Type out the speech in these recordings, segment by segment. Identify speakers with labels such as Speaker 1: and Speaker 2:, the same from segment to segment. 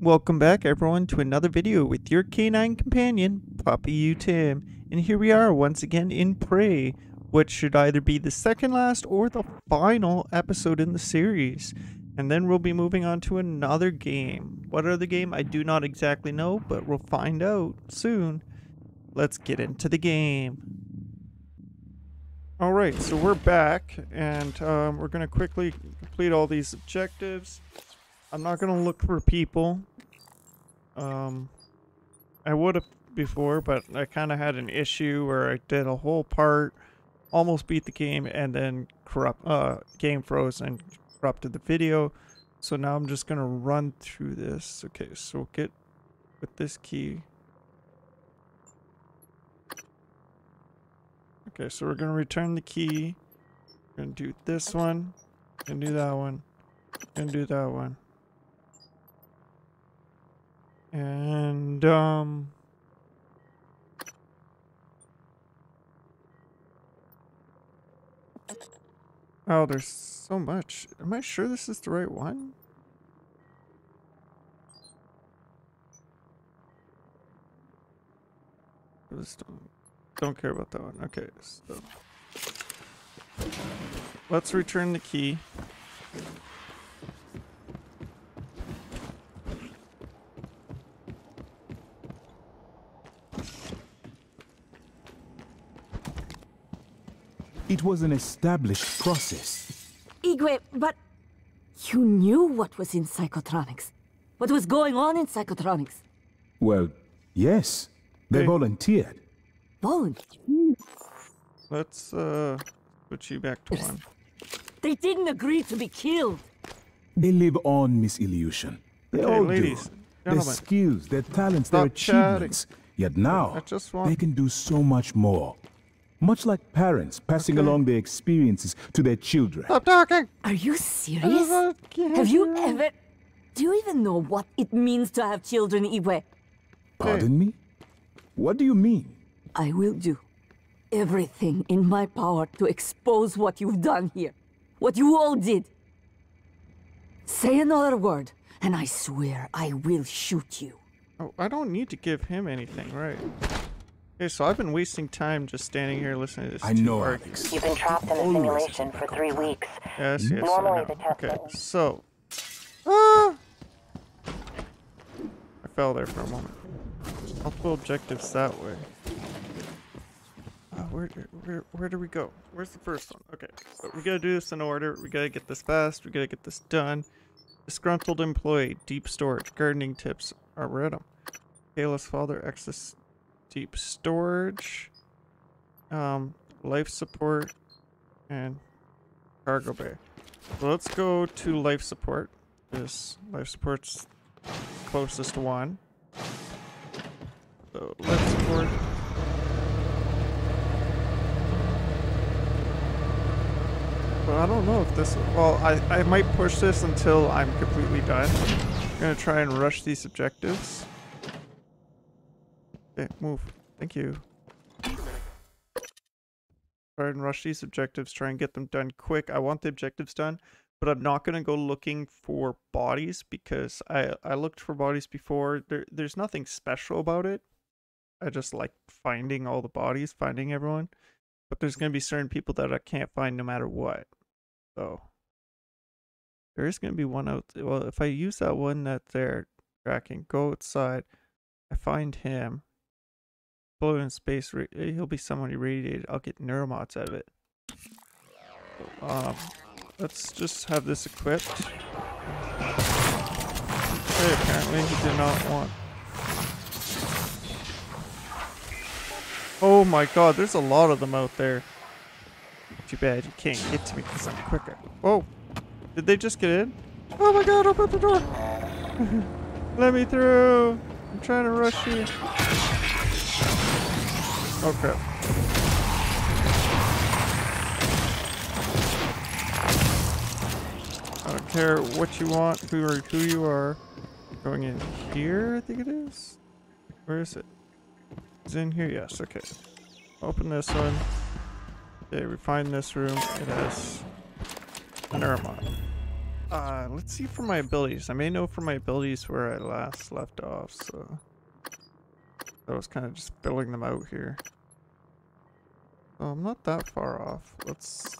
Speaker 1: Welcome back everyone to another video with your canine companion, Puppy Wehtam. And here we are once again in Prey, which should either be the second last or the final episode in the series. And then we'll be moving on to another game. What other game? I do not exactly know, but we'll find out soon. Let's get into the game. Alright, so we're back, and we're going to quickly complete all these objectives. I'm not going to look for people. I would have before, but I kind of had an issue where I did a whole part, almost beat the game, and then game froze and corrupted the video. So now I'm just going to run through this. Okay, so we'll get with this key. Okay, so we're going to return the key. We're going to do this one. Going to do that one. Going to do that one. And, oh, there's so much. Am I sure this is the right one? Don't care about that one. Okay, so let's return the key.
Speaker 2: It was an established process.
Speaker 3: Igwe, but you knew what was in psychotronics. What was going on in psychotronics?
Speaker 2: Well, yes. They volunteered.
Speaker 3: Volunteer?
Speaker 1: Let's put you back to one.
Speaker 3: They didn't agree to be killed.
Speaker 2: They live on, Miss Illusion. They all
Speaker 1: ladies,
Speaker 2: do. Their
Speaker 1: gentlemen,
Speaker 2: skills, their talents,
Speaker 1: stop
Speaker 2: their achievements. Yet now, they can do so much more. Much like parents passing along their experiences to their children.
Speaker 1: Stop talking!
Speaker 3: Are you serious? Have you ever... Do you even know what it means to have children, Igwe?
Speaker 2: Pardon me? What do you mean?
Speaker 3: I will do everything in my power to expose what you've done here. What you all did. Say another word, and I swear I will shoot you.
Speaker 1: Oh, I don't need to give him anything, right? Okay, so I've been wasting time just standing here listening to this.
Speaker 2: I know, Alex.
Speaker 4: You've been trapped in a simulation for 3 weeks.
Speaker 1: Yes, yes,
Speaker 4: Normally the
Speaker 1: okay,
Speaker 4: test.
Speaker 1: so... I fell there for a moment. Multiple objectives that way. Where do we go? Where's the first one? Okay, so we gotta do this in order. We gotta get this fast. We gotta get this done. Disgruntled employee, deep storage, gardening tips. Arboretum. Kayla's father, access deep storage. Life support, and cargo bay. So let's go to life support. This life support's closest one. So life support. But I don't know if this... Well, I might push this until I'm completely done. I'm gonna try and rush these objectives. Okay, move. Thank you. Try and rush these objectives, try and get them done quick. I want the objectives done, but I'm not gonna go looking for bodies because I looked for bodies before. There's nothing special about it. I just like finding all the bodies, finding everyone. But there's going to be certain people that I can't find no matter what. So there is going to be one out there. Well, if I use that one that's there, tracking, go outside, I find him, float in space, he'll be someone irradiated. I'll get neuromods out of it. So, let's just have this equipped. Okay, apparently he did not want... Oh my god, there's a lot of them out there. Too bad you can't get to me because I'm quicker. Oh, did they just get in? Oh my god, open the door! Let me through! I'm trying to rush you. Oh crap. I don't care what you want, who you are. Going in here, I think it is? Where is it? Is it in here? Yes, okay. Open this one. Okay, we find this room. It has an Neuromod. Let's see for my abilities. I may know from my abilities where I last left off, so I was kind of just filling them out here. So I'm not that far off. Let's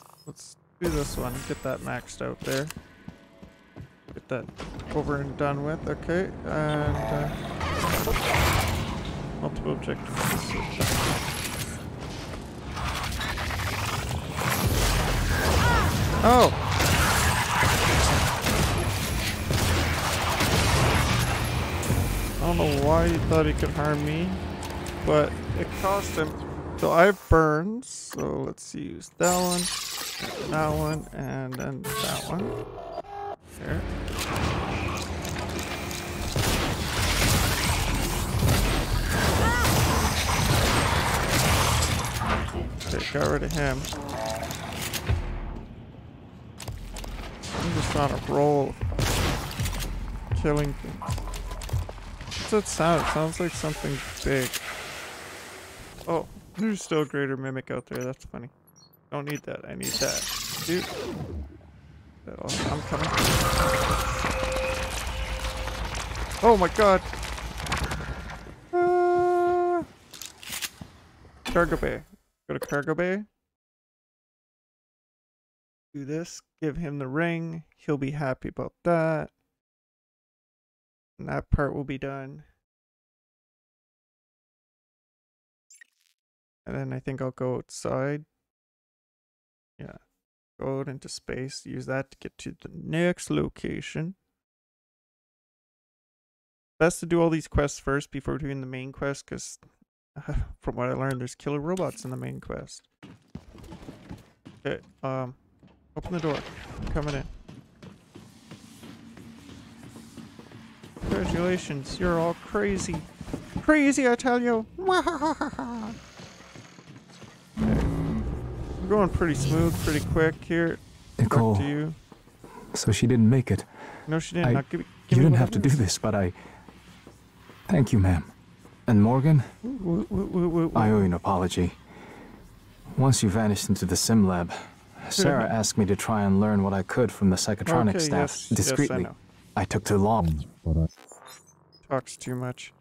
Speaker 1: do this one. Get that maxed out there. Get that over and done with. Okay, and multiple objectives. Oh. I don't know why he thought he could harm me, but it cost him. So I have burns, so let's use that one, and then that one. There. Okay, got rid of him. I'm just on a roll of killing things. What's that sound? It sounds like something big. Oh, there's still a greater mimic out there. That's funny. Don't need that. I need that. Dude. I'm coming. Oh my god. Cargo bay. Go to cargo bay. Do this. Give him the ring. He'll be happy about that. And that part will be done. And then I think I'll go outside. Yeah. Go out into space. Use that to get to the next location. Best to do all these quests first before doing the main quest, because from what I learned, there's killer robots in the main quest. Okay, open the door. I'm coming in. Congratulations, you're all crazy. Crazy, I tell you. Okay. I'm going pretty smooth, pretty quick here.
Speaker 5: Nicole,
Speaker 1: back to you.
Speaker 5: So she didn't make it.
Speaker 1: No, she didn't. Now, give
Speaker 5: you
Speaker 1: me
Speaker 5: didn't have to do this, but I... Thank you, ma'am. And Morgan? I owe you an apology. Once you vanished into the sim lab, Sarah asked me to try and learn what I could from the psychotronic staff, discreetly.
Speaker 1: Yes,
Speaker 5: I took too long.
Speaker 1: Talks too much.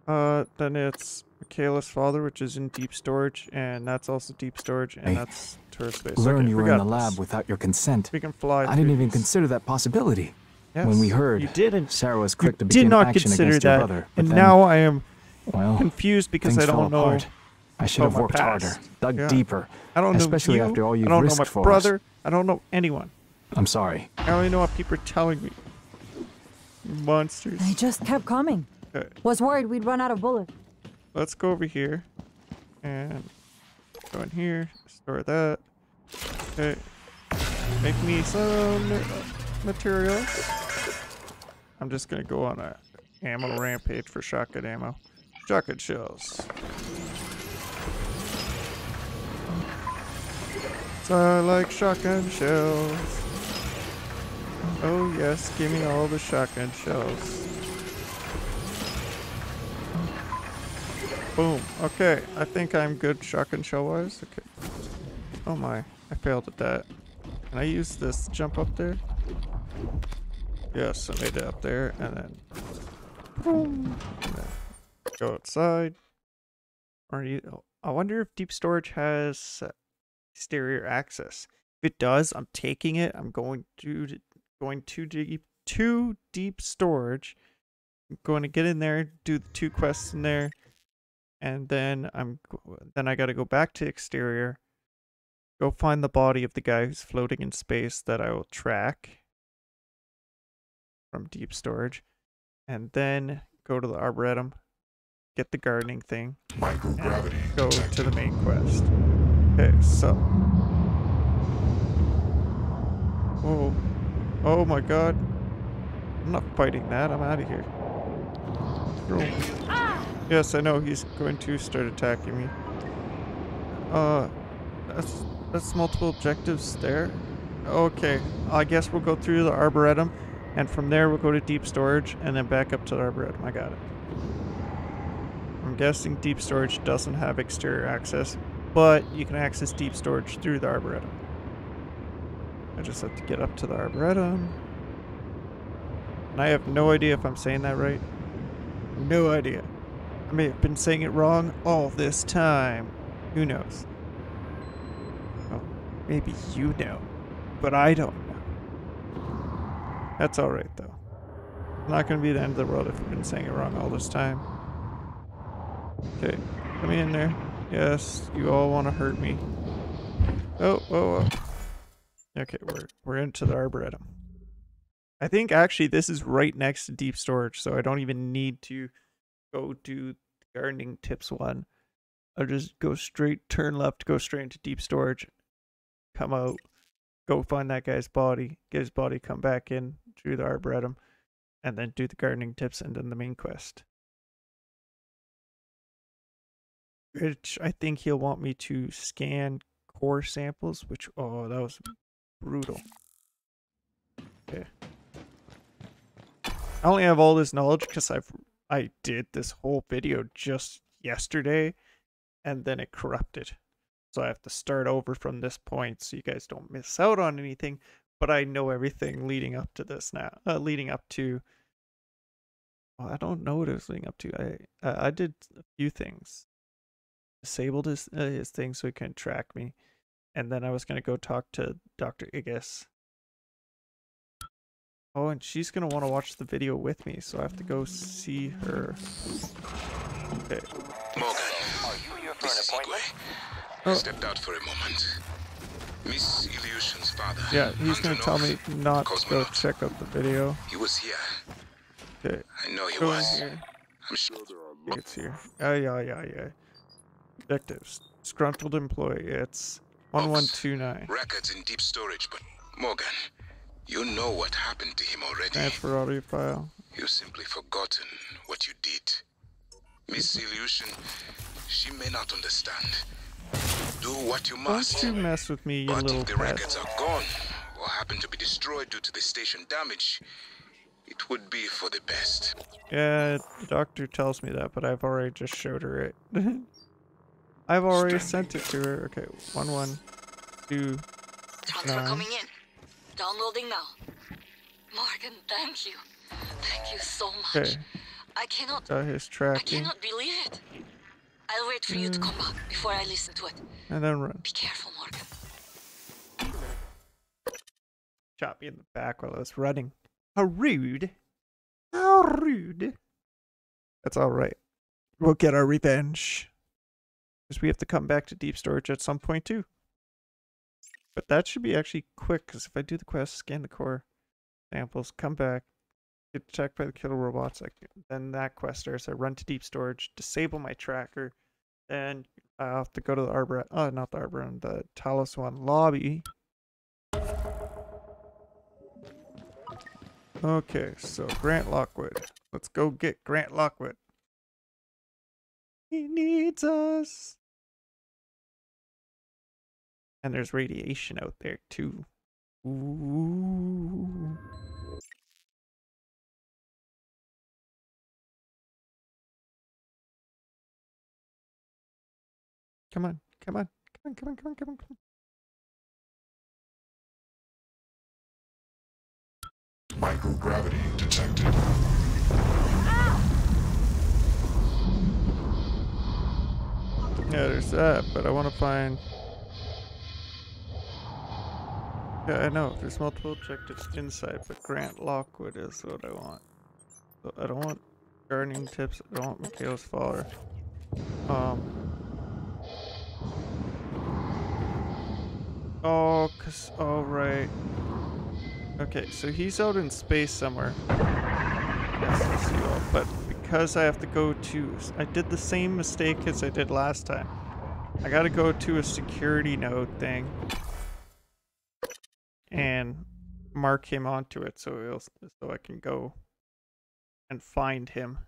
Speaker 1: Then it's Michaela's father, which is in deep storage, and that's also deep storage, and that's tourist space.
Speaker 5: Learn you were in the lab without your consent.
Speaker 1: We can fly.
Speaker 5: I didn't even consider that possibility.
Speaker 1: Yes,
Speaker 5: when we heard,
Speaker 1: you didn't.
Speaker 5: Sarah was quick to begin action against your brother.
Speaker 1: And
Speaker 5: then,
Speaker 1: now I am
Speaker 5: well,
Speaker 1: confused because I don't know.
Speaker 5: I should have worked harder, dug deeper.
Speaker 1: I don't know
Speaker 5: especially
Speaker 1: you.
Speaker 5: after all you've
Speaker 1: I don't know
Speaker 5: risked
Speaker 1: my
Speaker 5: for
Speaker 1: brother.
Speaker 5: us.
Speaker 1: I don't know anyone.
Speaker 5: I'm sorry.
Speaker 1: I only know what people are telling me. You monsters.
Speaker 6: They just kept coming.
Speaker 1: Okay.
Speaker 6: Was worried we'd run out of bullets.
Speaker 1: Let's go over here and go in here. Store that. Okay. Make me some materials. I'm just gonna go on a ammo rampage for shotgun ammo. Shotgun shells. So I like shotgun shells. Oh yes, give me all the shotgun shells. Boom. Okay, I think I'm good shotgun shell wise. Okay. Oh my, I failed at that. Can I use this to jump up there? Yes, I made it up there, and then boom. And then go outside. I wonder if deep storage has exterior access. If it does, I'm taking it. I'm going to deep storage. I'm going to get in there, do the 2 quests in there, and then I got to go back to exterior. Go find the body of the guy who's floating in space that I will track from deep storage, and then go to the Arboretum, get the gardening thing, and go to the main quest. Okay, so. Oh my god. I'm not fighting that, I'm out of here. Yes, I know he's going to start attacking me. That's multiple objectives there. Okay, I guess we'll go through the Arboretum, and from there we'll go to deep storage, and then back up to the Arboretum. I got it. I'm guessing deep storage doesn't have exterior access, but you can access deep storage through the Arboretum. I just have to get up to the Arboretum. And I have no idea if I'm saying that right. No idea. I may have been saying it wrong all this time. Who knows? Well, maybe you know, but I don't know. That's alright though. It's not gonna be the end of the world if I've been saying it wrong all this time. Okay, come in there. Yes, you all want to hurt me. Oh, whoa, whoa. Okay, we're into the Arboretum. I think actually this is right next to deep storage, so I don't even need to go to the gardening tips one. I'll just go straight, turn left, go straight into deep storage, come out, go find that guy's body, get his body, come back in through the Arboretum, and then do the gardening tips and then the main quest. Which I think he'll want me to scan core samples, which, oh, that was brutal. Okay. I only have all this knowledge because I did this whole video just yesterday, and then it corrupted. So I have to start over from this point so you guys don't miss out on anything. But I know everything leading up to this now. Leading up to... Well, I don't know what it was leading up to. I did a few things. Disabled his thing so he couldn't track me. And then I was going to go talk to Dr. Igus. Oh, and she's going to want to watch the video with me, so I have to go see her. Okay.
Speaker 7: Morgan, are you here for an appointment? I stepped out for a moment. Miss Illusion's father.
Speaker 1: Yeah, he's going to tell me not to go check out the video.
Speaker 7: He was here.
Speaker 1: Okay.
Speaker 7: I know he was.
Speaker 1: Here.
Speaker 7: I'm sure there are
Speaker 1: It's here. Yeah. Objectives. Disgruntled employee. It's 1129.
Speaker 7: Records in deep storage, but Morgan, you know what happened to him already.
Speaker 1: Transfer audio file.
Speaker 7: You've simply forgotten what you did. Miss Illusion, she may not understand. Do what you must.
Speaker 1: Don't you mess with me, you
Speaker 7: but
Speaker 1: little
Speaker 7: if the
Speaker 1: pet.
Speaker 7: records are gone, or happen to be destroyed due to the station damage, it would be for the best.
Speaker 1: Yeah, the doctor tells me that, but I've already just showed her it. I've already sent it to her. Okay, 1129.
Speaker 3: Transfer coming in. Downloading now. Morgan, thank you. Thank you so much.
Speaker 1: Okay.
Speaker 3: I cannot
Speaker 1: tracking.
Speaker 3: believe it. I'll wait for you to come back before I listen to it.
Speaker 1: And then run.
Speaker 3: Be careful, Morgan.
Speaker 1: Shot me in the back while I was running. How rude. How rude. That's alright. We'll get our revenge. Because we have to come back to deep storage at some point too. But that should be actually quick, because if I do the quest, scan the core samples, come back, get checked by the killer robots, then that quest starts. I run to deep storage, disable my tracker, then I have to go to the Arboretum, not the Arboretum, the Talos 1 lobby. Okay, so Grant Lockwood. Let's go get Grant Lockwood. He needs us. And there's radiation out there too. Ooh. Come on.
Speaker 8: Microgravity detected.
Speaker 1: Yeah, there's that, but I want to find... Yeah, I know, there's multiple objectives inside, but Grant Lockwood is what I want. So I don't want gardening tips, I don't want Michaela's father. Oh, right. Okay, so he's out in space somewhere. Yes, I see all, but because I have to go to... I did the same mistake as I did last time. I gotta go to a security node thing. And mark him onto it so I can go and find him.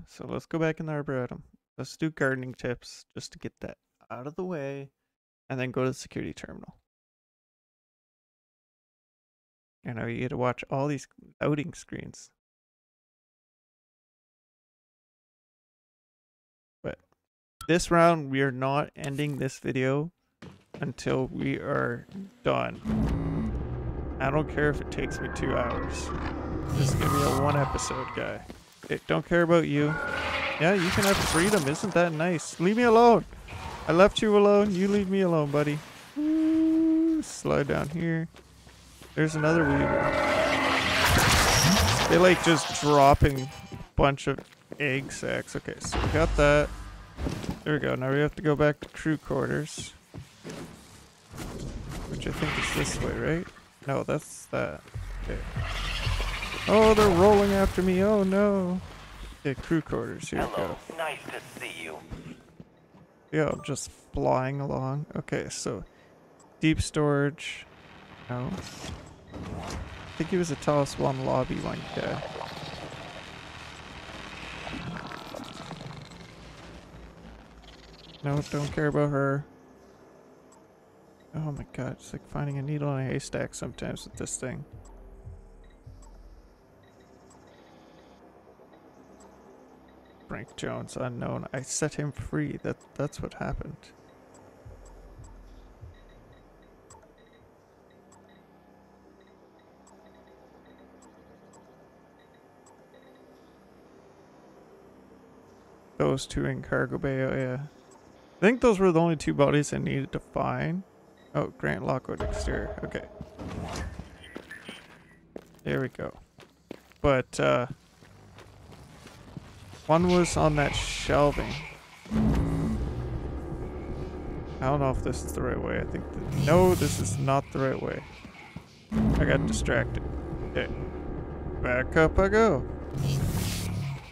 Speaker 1: So let's go back in the Arboretum. Let's do gardening tips just to get that out of the way, and then go to the security terminal. I know you get to watch all these outing screens. But this round, we are not ending this video until we are done. I don't care if it takes me 2 hours. This is gonna be a 1 episode guy. Okay, don't care about you. Yeah, you can have freedom. Isn't that nice? Leave me alone. I left you alone. You leave me alone, buddy. Ooh, slide down here. There's another weaver. They like just dropping a bunch of egg sacs. Okay, so we got that. There we go. Now we have to go back to crew quarters. Which I think is this way, right? No, that's that. Okay. Oh, they're rolling after me. Oh no. Okay, crew quarters. Here we go.
Speaker 9: Nice to see you.
Speaker 1: Yeah, I'm just flying along. Okay, so deep storage. No. I think he was the tallest one lobby one guy. No, don't care about her. Oh my god, it's like finding a needle in a haystack sometimes with this thing. Frank Jones, unknown. I set him free. That's what happened. Those two in cargo bay, oh yeah. I think those were the only 2 bodies I needed to find. Oh, Grant Lockwood exterior. Okay. There we go. But, one was on that shelving. I don't know if this is the right way. I think no, this is not the right way. I got distracted. Okay. Back up I go.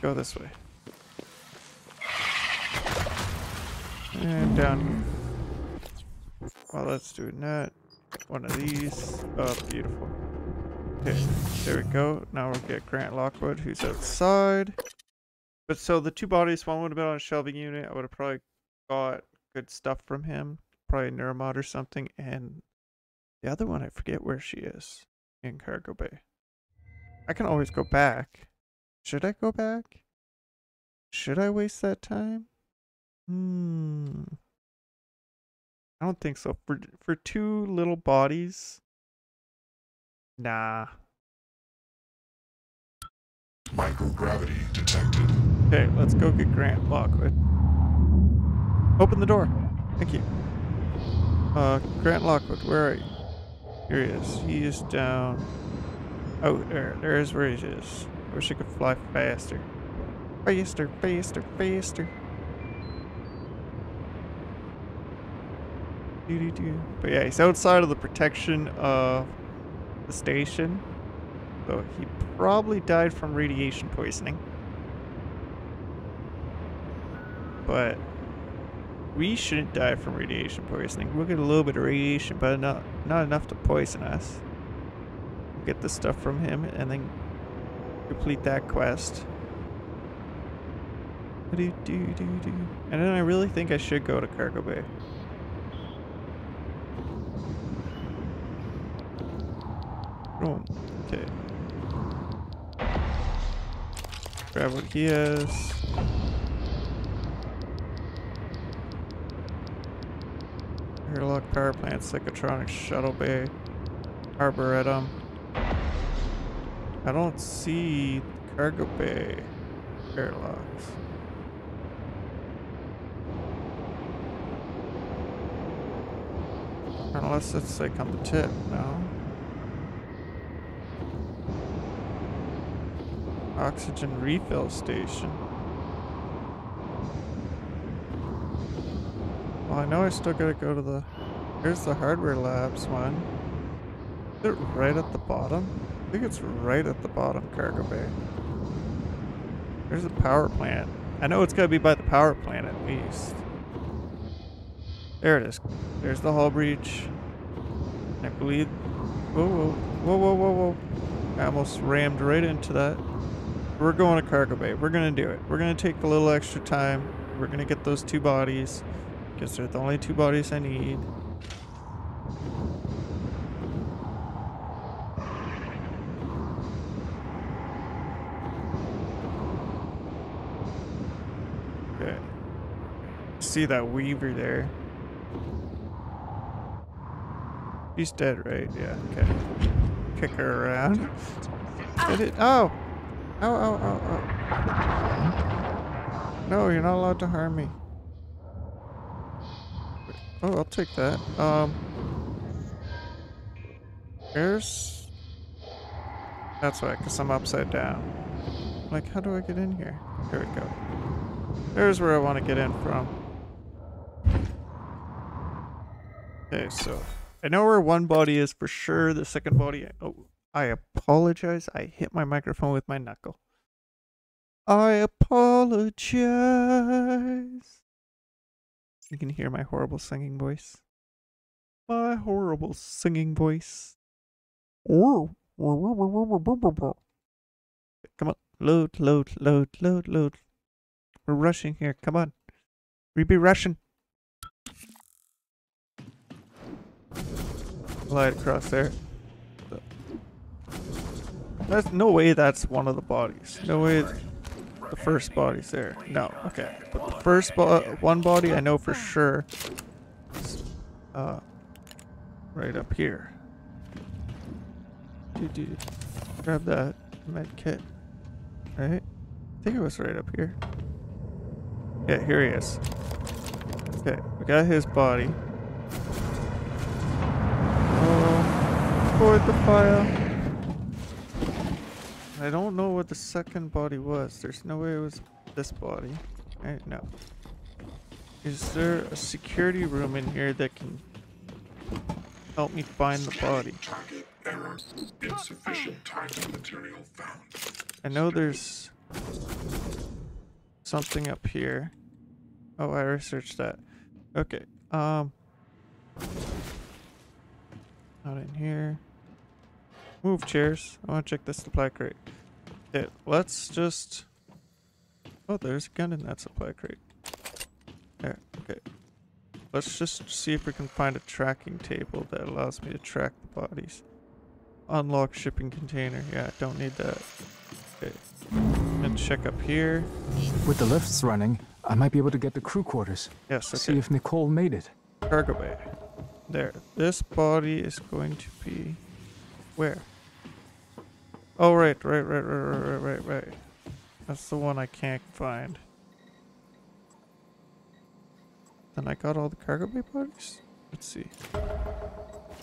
Speaker 1: Go this way. And down here. While that's doing that, one of these. Oh, beautiful. Okay, there we go. Now we'll get Grant Lockwood, who's outside. But so the 2 bodies, one would have been on a shelving unit. I would have probably got good stuff from him. Probably a neuromod or something. And the other one, I forget where she is. In cargo bay. I can always go back. Should I go back? Should I waste that time? I don't think so. For 2 little bodies, nah.
Speaker 8: Microgravity detected.
Speaker 1: Okay, let's go get Grant Lockwood. Open the door. Thank you. Grant Lockwood, where are you? Here he is. He is down. Oh, there's where he is. I wish I could fly faster. Faster, faster, faster. But yeah, he's outside of the protection of the station. So he probably died from radiation poisoning. But we shouldn't die from radiation poisoning. We'll get a little bit of radiation, but not enough to poison us. We'll get the stuff from him and then complete that quest. And then I really think I should go to cargo bay. Oh, okay. Grab what he has. Airlock power plant, psychotronic shuttle bay, arboretum. I don't see cargo bay airlocks. Unless it's like on the tip, no. Oxygen refill station. Well, I know I still gotta go to the... Here's the hardware labs one. Is it right at the bottom? I think it's right at the bottom, cargo bay. There's a power plant. I know it's gotta be by the power plant at least. There it is. There's the hull breach. I believe... Whoa, whoa, whoa, whoa, whoa, whoa. I almost rammed right into that. We're going to cargo bay. We're gonna do it. We're gonna take a little extra time. We're gonna get those 2 bodies. Because they're the only 2 bodies I need. Okay. See that Weaver there? He's dead, right? Yeah, okay. kick her around. Get it? Oh! Ow, ow, ow, ow. No, you're not allowed to harm me. Oh, I'll take that. Where's... That's why, because I'm upside down. Like, how do I get in here? There we go. There's where I want to get in from. Okay, so I know where one body is for sure. The second body... Oh, I apologize. I hit my microphone with my knuckle. I apologize. You can hear my horrible singing voice. My horrible singing voice. Oh. Come on. Load, load, load, load, load. We're rushing here. Come on. We be rushing. Glide across there. That's no way that's one of the bodies. No way the first body's there. No. Okay. But the first one body I know for sure is right up here. Dude. Grab that med kit. Right? I think it was right up here. Yeah, here he is. Okay, we got his body. Record the file. I don't know what the second body was. There's no way it was this body. Right? No. Is there a security room in here that can help me find the body?
Speaker 8: Target error. Insufficient target material found.
Speaker 1: I know there's something up here. Oh, I researched that. Okay. Not in here. Move chairs. I want to check the supply crate. Okay, let's just... Oh, there's a gun in that supply crate. There, okay. Let's just see if we can find a tracking table that allows me to track the bodies. Unlock shipping container. Yeah, don't need that. Okay. And check up here.
Speaker 5: With the lifts running, I might be able to get the crew quarters.
Speaker 1: Yes, okay.
Speaker 5: See if Nicole made it.
Speaker 1: Cargo bay. There. This body is going to be... Where? Oh, right. That's the one I can't find. Then I got all the cargo bay bodies? Let's see.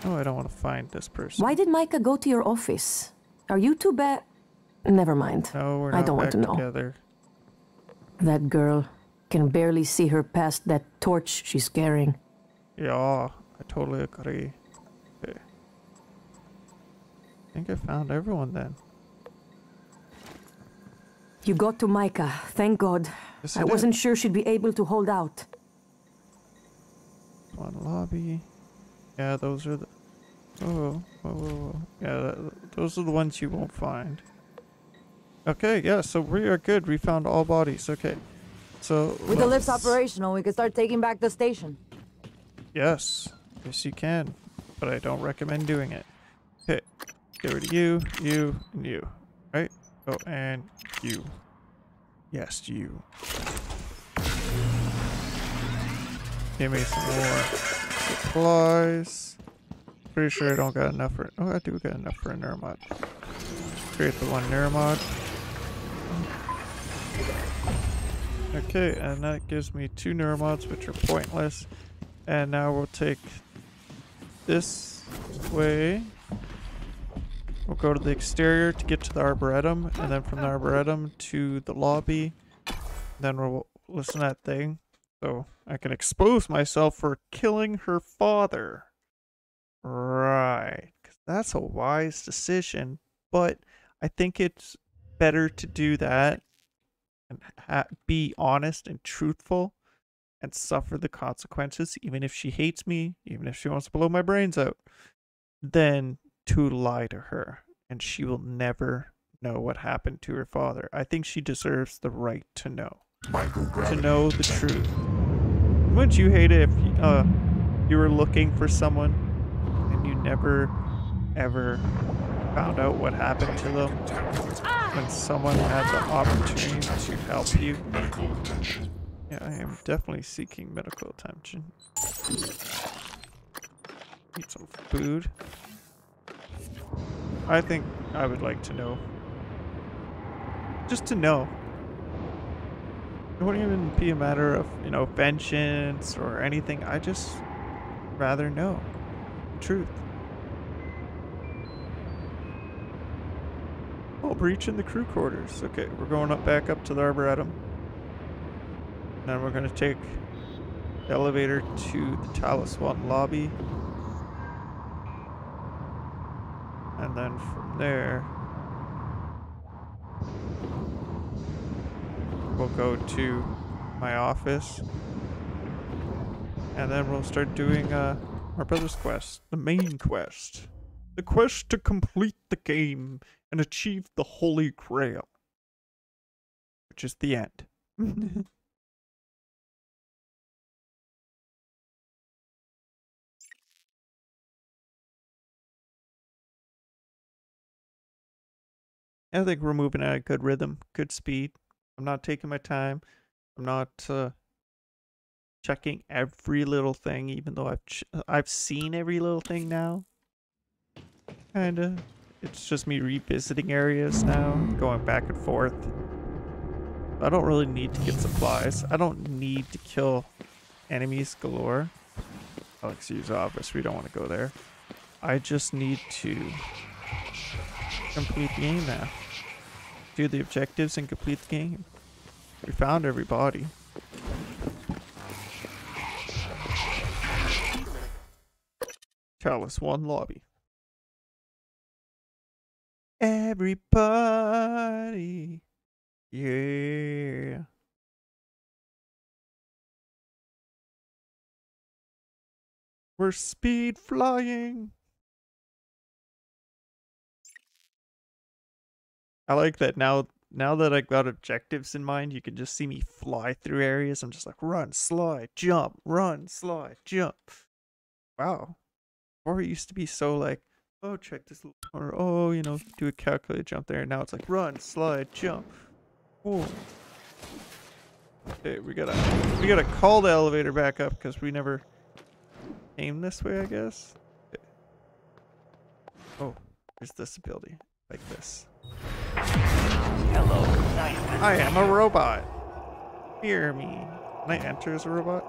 Speaker 1: Oh, I don't want to find this person.
Speaker 9: Why did Micah go to your office? Are you two bad? Never mind.
Speaker 1: No, we're not. I don't want to know. Together.
Speaker 9: That girl. Can barely see her past that torch she's carrying.
Speaker 1: Yeah, I totally agree. Okay. I think I found everyone then.
Speaker 9: You got to Micah, thank God.
Speaker 1: Yes,
Speaker 9: I wasn't sure she'd be able to hold out.
Speaker 1: One lobby. Yeah, those are the... Oh. Yeah, those are the ones you won't find. Okay, yeah, so we are good. We found all bodies. Okay. So...
Speaker 6: With the lifts operational, we can start taking back the station.
Speaker 1: Yes. Yes, you can. But I don't recommend doing it. Okay. Get rid of you, and you. Right? Oh, and you. Yes, you. Give me some more supplies. Pretty sure I don't got enough for... Oh, I do got enough for a neuromod. Create the one neuromod. Okay, and that gives me 2 neuromods, which are pointless. And now we'll take this way. We'll go to the exterior to get to the Arboretum, and then from the Arboretum to the lobby. Then we'll listen to that thing, so I can expose myself for killing her father. Right, 'cause that's a wise decision, but I think it's better to do that and be honest and truthful and suffer the consequences, even if she hates me, even if she wants to blow my brains out, than to lie to her, and she will never know what happened to her father. I think she deserves the right to know. To know the truth. Wouldn't you hate it if you were looking for someone and you never, ever found out what happened to them when someone had the opportunity to help you? Yeah, I am definitely seeking medical attention. Need some food. I think I would like to know. Just to know. It wouldn't even be a matter of, you know, vengeance or anything. I just rather know the truth. Oh, breach in the crew quarters. Okay, we're going back up to the Arboretum. And then we're going to take the elevator to the Talus 1 lobby. And then from there, we'll go to my office. And then we'll start doing our brother's quest, the main quest. The quest to complete the game and achieve the Holy Grail. Which is the end. I think we're moving at a good rhythm, good speed. I'm not taking my time. I'm not checking every little thing, even though I've seen every little thing now. Kinda. It's just me revisiting areas now, going back and forth. I don't really need to get supplies. I don't need to kill enemies galore. Alex, use office. We don't want to go there. I just need to complete the game now. Do the objectives and complete the game. We found everybody. Talus 1 lobby. Everybody. Yeah. We're speed flying. I like that now that I got objectives in mind, you can just see me fly through areas. I'm just like, run, slide, jump, run, slide, jump. Wow. Before it used to be so like, oh, check this little corner. Oh, you know, do a calculated jump there. Now it's like, run, slide, jump. Oh. Okay, we gotta call the elevator back up because we never came this way, I guess. Okay. Oh, here's this ability. Like this.
Speaker 4: Hello, nice.
Speaker 1: I am a robot. Hear me. Can I enter as a robot?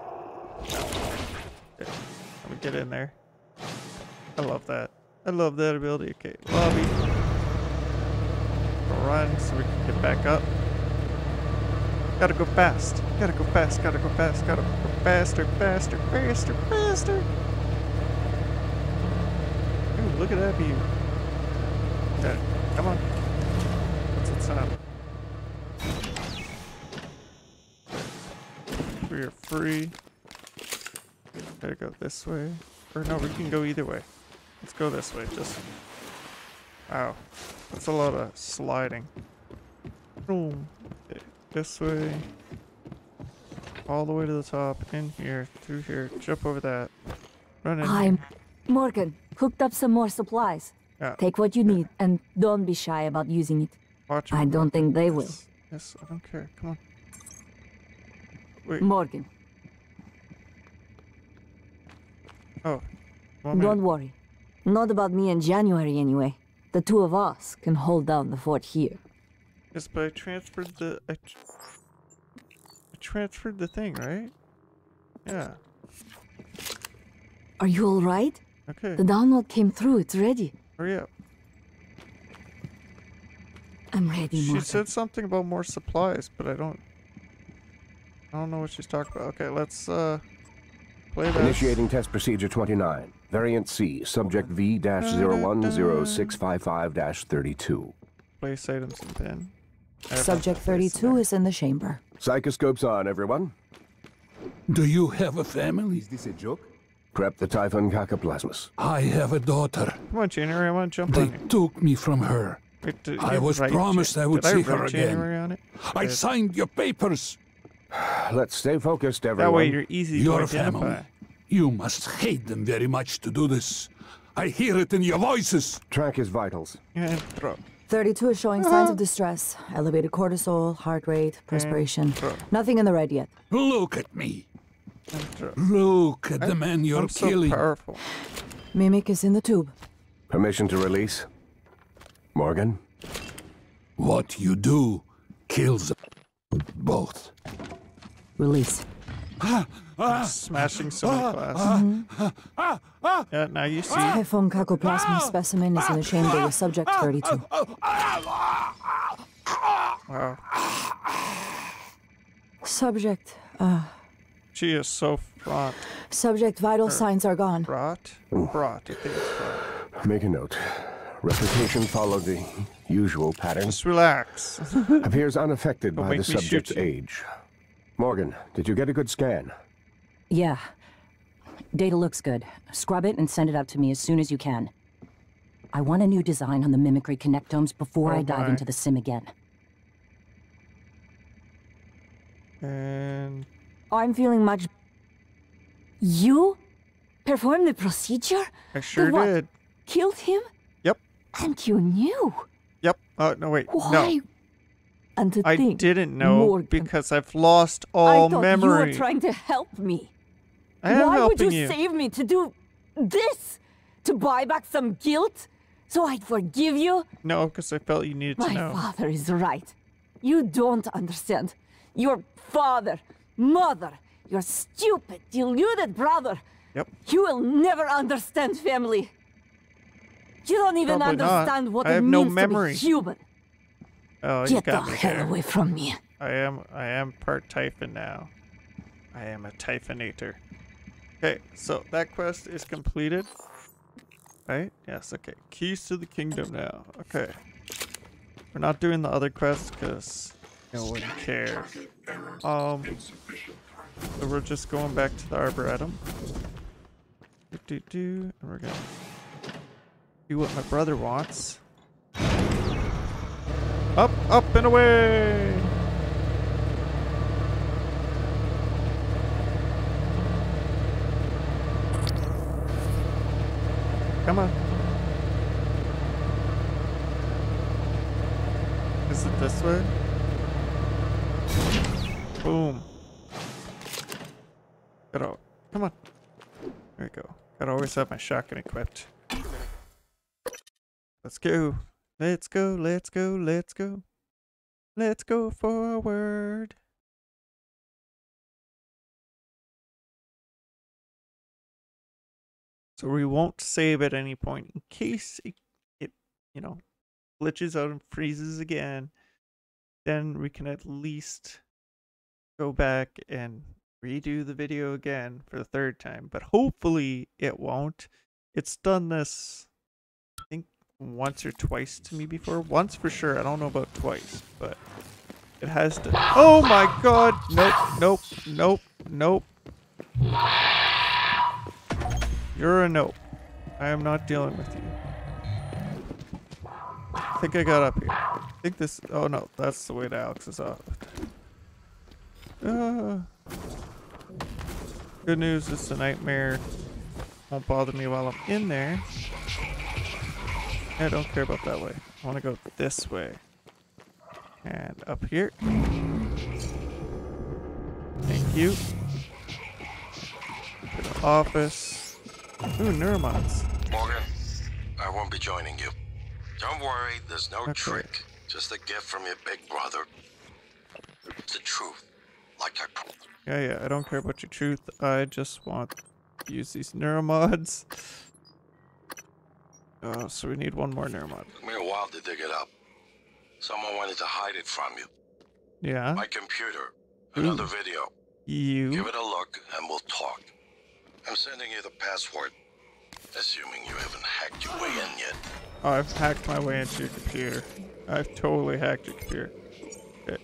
Speaker 1: No. Okay. Let me get in there. I love that. I love that ability. Okay, lobby. Run so we can get back up. Gotta go fast. Gotta go fast. Gotta go fast. Gotta go faster, faster, faster, faster. Ooh, look at that view. Okay, come on. What's it sound? We are free. Gotta go this way. Or no, we can go either way. Let's go this way. Just. Wow. That's a lot of sliding. Boom. Okay, this way. All the way to the top. In here. Through here. Jump over that. Run in.
Speaker 3: I'm Morgan. Hooked up some more supplies.
Speaker 1: Yeah.
Speaker 3: Take what you need and don't be shy about using it.
Speaker 1: Watch
Speaker 3: I don't think they will.
Speaker 1: Yes, I don't care. Come on. Wait.
Speaker 3: Morgan.
Speaker 1: Oh.
Speaker 3: Don't worry. Not about me in January anyway. The two of us can hold down the fort here.
Speaker 1: Yes, but I transferred the... I transferred the thing, right? Yeah.
Speaker 3: Are you alright?
Speaker 1: Okay.
Speaker 3: The download came through. It's ready.
Speaker 1: Hurry up.
Speaker 3: I'm ready, Morgan.
Speaker 1: She said something about more supplies, but I don't know what she's talking about. Okay, let's play this.
Speaker 10: Initiating test procedure 29. Variant C, subject V-010655-32.
Speaker 1: Place items and pen.
Speaker 6: Subject 32 is in the chamber.
Speaker 10: Psychoscopes on, everyone.
Speaker 11: Do you have a family?
Speaker 10: Is this a joke? Prep the Typhon Cacoplasmus.
Speaker 11: I have a daughter.
Speaker 1: Come on, January, I want to jump
Speaker 11: they
Speaker 1: on you.
Speaker 11: took me from her.
Speaker 1: Wait,
Speaker 11: I was promised I would see her again.
Speaker 1: On it?
Speaker 11: I signed your papers.
Speaker 10: Let's stay focused, everyone.
Speaker 1: That way you're easy
Speaker 11: your
Speaker 1: to identify.
Speaker 11: Family. You must hate them very much to do this. I hear it in your voices.
Speaker 10: Track his vitals.
Speaker 1: And throw.
Speaker 6: 32 is showing signs of distress. Elevated cortisol, heart rate, perspiration. Nothing in the red yet.
Speaker 11: Look at me. Look at the man you're
Speaker 1: I'm so
Speaker 11: killing.
Speaker 1: Powerful.
Speaker 6: Mimic is in the tube.
Speaker 10: Permission to release? Morgan?
Speaker 11: What you do kills both.
Speaker 6: Release.
Speaker 1: Smashing someone's glass. Yeah, now you see.
Speaker 6: Typhoon Cacoplasma specimen is in the chamber with subject 32.
Speaker 1: Wow.
Speaker 6: Subject,
Speaker 1: She is so fraught.
Speaker 6: Subject vital signs are gone.
Speaker 1: Fraught? Fraught. I think it's fraught.
Speaker 10: Make a note. Replication followed the usual pattern.
Speaker 1: Just relax.
Speaker 10: Appears unaffected
Speaker 1: Don't
Speaker 10: by
Speaker 1: make
Speaker 10: the
Speaker 1: me
Speaker 10: subject's
Speaker 1: shoot you.
Speaker 10: age. Morgan, did you get a good scan?
Speaker 12: Yeah. Data looks good. Scrub it and send it up to me as soon as you can. I want a new design on the mimicry connectomes before I dive into the sim again.
Speaker 1: And
Speaker 6: I'm feeling much... You performed the procedure?
Speaker 1: I sure
Speaker 6: what?
Speaker 1: did.
Speaker 6: Killed him?
Speaker 1: Yep.
Speaker 6: And you knew?
Speaker 1: Yep. No, wait.
Speaker 6: Why?
Speaker 1: No.
Speaker 6: And to
Speaker 1: I
Speaker 6: think,
Speaker 1: didn't know
Speaker 6: Morgan,
Speaker 1: because I've lost all
Speaker 6: I thought
Speaker 1: memory.
Speaker 6: you were trying to help me.
Speaker 1: I am
Speaker 6: Why would
Speaker 1: helping
Speaker 6: you
Speaker 1: you.
Speaker 6: save me to do this? To buy back some guilt? So I'd forgive you?
Speaker 1: No, because I felt you needed to
Speaker 6: My
Speaker 1: know.
Speaker 6: father is right. You don't understand. Your father, mother, your stupid, deluded brother.
Speaker 1: Yep.
Speaker 6: You will never understand family. You don't even
Speaker 1: Probably not.
Speaker 6: understand what
Speaker 1: I
Speaker 6: it
Speaker 1: have no
Speaker 6: means
Speaker 1: memory.
Speaker 6: to be human.
Speaker 1: Oh, you
Speaker 6: Get the
Speaker 1: got me
Speaker 6: hell
Speaker 1: there.
Speaker 6: away from me.
Speaker 1: I am part Typhon now. I am a Typhonator. Okay, so that quest is completed. Right? Yes, okay. Keys to the kingdom now. Okay. We're not doing the other quests because no one cares. So we're just going back to the Arboretum. And we're gonna do what my brother wants. Up, up, and away! Come on. Is it this way? Boom. Gotta, come on. There we go. Gotta always have my shotgun equipped. Let's go. Let's go, let's go, let's go. Let's go forward. So we won't save at any point in case it you know, glitches out and freezes again. Then we can at least go back and redo the video again for the third time. But hopefully it won't. It's done this, I think, once or twice to me before. Once for sure. I don't know about twice, but it has to. Oh my god! Nope, nope, nope, nope. You're a nope. I am not dealing with you. I think I got up here. I think this. Oh no, that's the way to Alex's office. Good news, it's a nightmare. Won't bother me while I'm in there. I don't care about that way. I want to go this way. And up here. Thank you. To the office. Ooh, Neuromods.
Speaker 13: Morgan, I won't be joining you. Don't worry, there's no trick. Just a gift from your big brother. It's the truth. Like I promised.
Speaker 1: Yeah, I don't care about your truth. I just want to use these Neuromods. Oh, so we need one more Neuromod.
Speaker 13: Took me a while to dig it up. Someone wanted to hide it from you.
Speaker 1: Yeah?
Speaker 13: My computer. Another video.
Speaker 1: You?
Speaker 13: Give it a look and we'll talk. I'm sending you the password. Assuming you haven't hacked your way in yet.
Speaker 1: Oh, I've hacked my way into your computer. I've totally hacked your computer. Okay.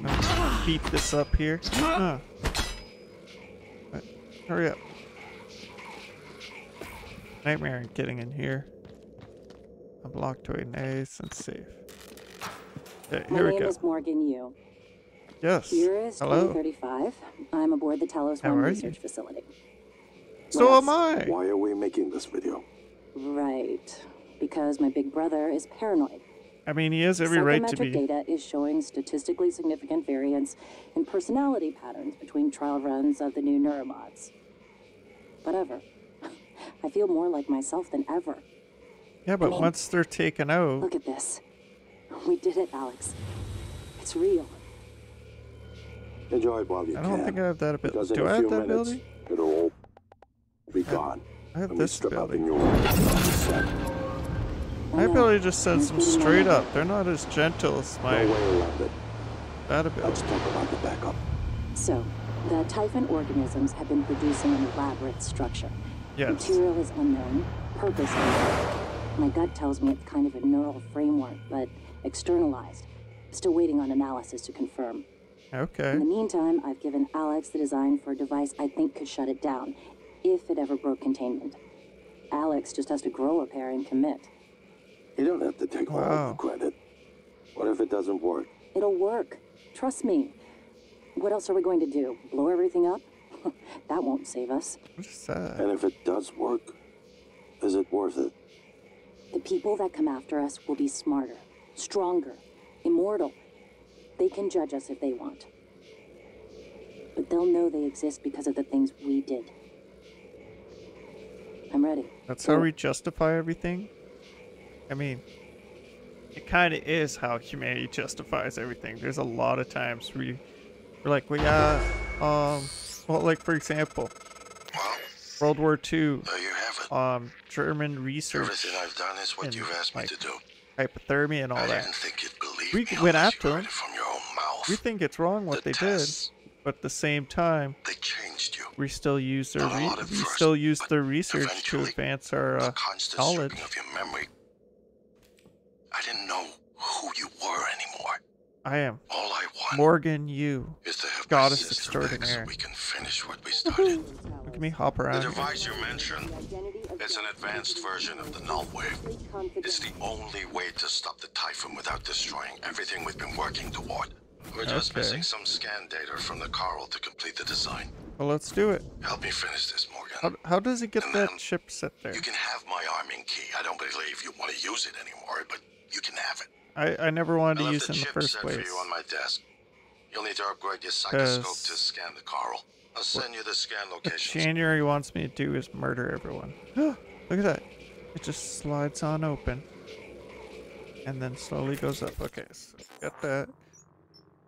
Speaker 1: Let's beat this up here. Right. Hurry up. Nightmare getting in here. I'm locked away nice and safe. Okay, here we go.
Speaker 14: My name is Morgan Yu.
Speaker 1: Yes.
Speaker 14: Year is
Speaker 1: Hello.
Speaker 14: 2035. I'm aboard the Talos
Speaker 1: How
Speaker 14: 1
Speaker 1: are
Speaker 14: research
Speaker 1: you?
Speaker 14: facility.
Speaker 1: So am I.
Speaker 13: Why are we making this video?
Speaker 14: Right. Because my big brother is paranoid.
Speaker 1: I mean, he has every right to
Speaker 14: Psychometric
Speaker 1: be.
Speaker 14: data is showing statistically significant variance in personality patterns between trial runs of the new neuromods. Whatever. I feel more like myself than ever.
Speaker 1: Yeah, but once they're taken out...
Speaker 14: Look at this. We did it, Alex. It's real.
Speaker 15: Enjoy it while you can.
Speaker 1: I don't think I have that ability. Do I have that ability?
Speaker 15: It'll all be gone.
Speaker 1: I have this ability. My
Speaker 14: I
Speaker 1: ability just sends them straight up. They're not as gentle as my that ability.
Speaker 15: Let's talk about the backup.
Speaker 14: So, the Typhon organisms have been producing an elaborate structure.
Speaker 1: Yes.
Speaker 14: Material is unknown, purpose unknown. My gut tells me it's kind of a neural framework, but externalized. Still waiting on analysis to confirm.
Speaker 1: Okay.
Speaker 14: In the meantime, I've given Alex the design for a device I think could shut it down, if it ever broke containment. Alex just has to grow a pair and commit.
Speaker 15: You don't have to take all the credit. What if it doesn't work?
Speaker 14: It'll work. Trust me. What else are we going to do? Blow everything up? That won't save us.
Speaker 1: What's that?
Speaker 15: And if it does work, is it worth it?
Speaker 14: The people that come after us will be smarter, stronger, immortal. They can judge us if they want. But they'll know they exist because of the things we did. I'm ready.
Speaker 1: That's how we justify everything? I mean, it kind of is how humanity justifies everything. There's a lot of times we're like, well, like for example, World War II, German research.
Speaker 13: Everything I've done is what you've asked me to do.
Speaker 1: Hypothermia and all that.
Speaker 13: Didn't think you'd believe
Speaker 1: We
Speaker 13: me
Speaker 1: went
Speaker 13: unless
Speaker 1: after
Speaker 13: you
Speaker 1: them.
Speaker 13: heard it from your own mouth.
Speaker 1: We think it's wrong what they did, but at the same time,
Speaker 13: they changed you.
Speaker 1: We still use their research to advance our knowledge.
Speaker 13: Of your memory. I didn't know who you were anymore.
Speaker 1: I am.
Speaker 13: All I want
Speaker 1: Morgan, you
Speaker 13: is to have
Speaker 1: goddess extraordinaire.
Speaker 13: So we can finish what we started.
Speaker 1: Look at me hop around.
Speaker 13: The device you mentioned, it's an advanced version of the null wave. It's the only way to stop the Typhon without destroying everything we've been working toward. We're just missing some scan data from the coral to complete the design.
Speaker 1: Well, let's do it.
Speaker 13: Help me finish this, Morgan.
Speaker 1: How does it get that chip set there?
Speaker 13: You can have my arming key. I don't believe you want to use it anymore, but you can have it.
Speaker 1: I never wanted to use it in the first place.
Speaker 13: For you on my desk. You'll need to upgrade your psychoscope to scan the coral. I'll send you the scan locations.
Speaker 1: What January wants me to do is murder everyone. Look at that. It just slides on open. And then slowly goes up. Okay, so got that.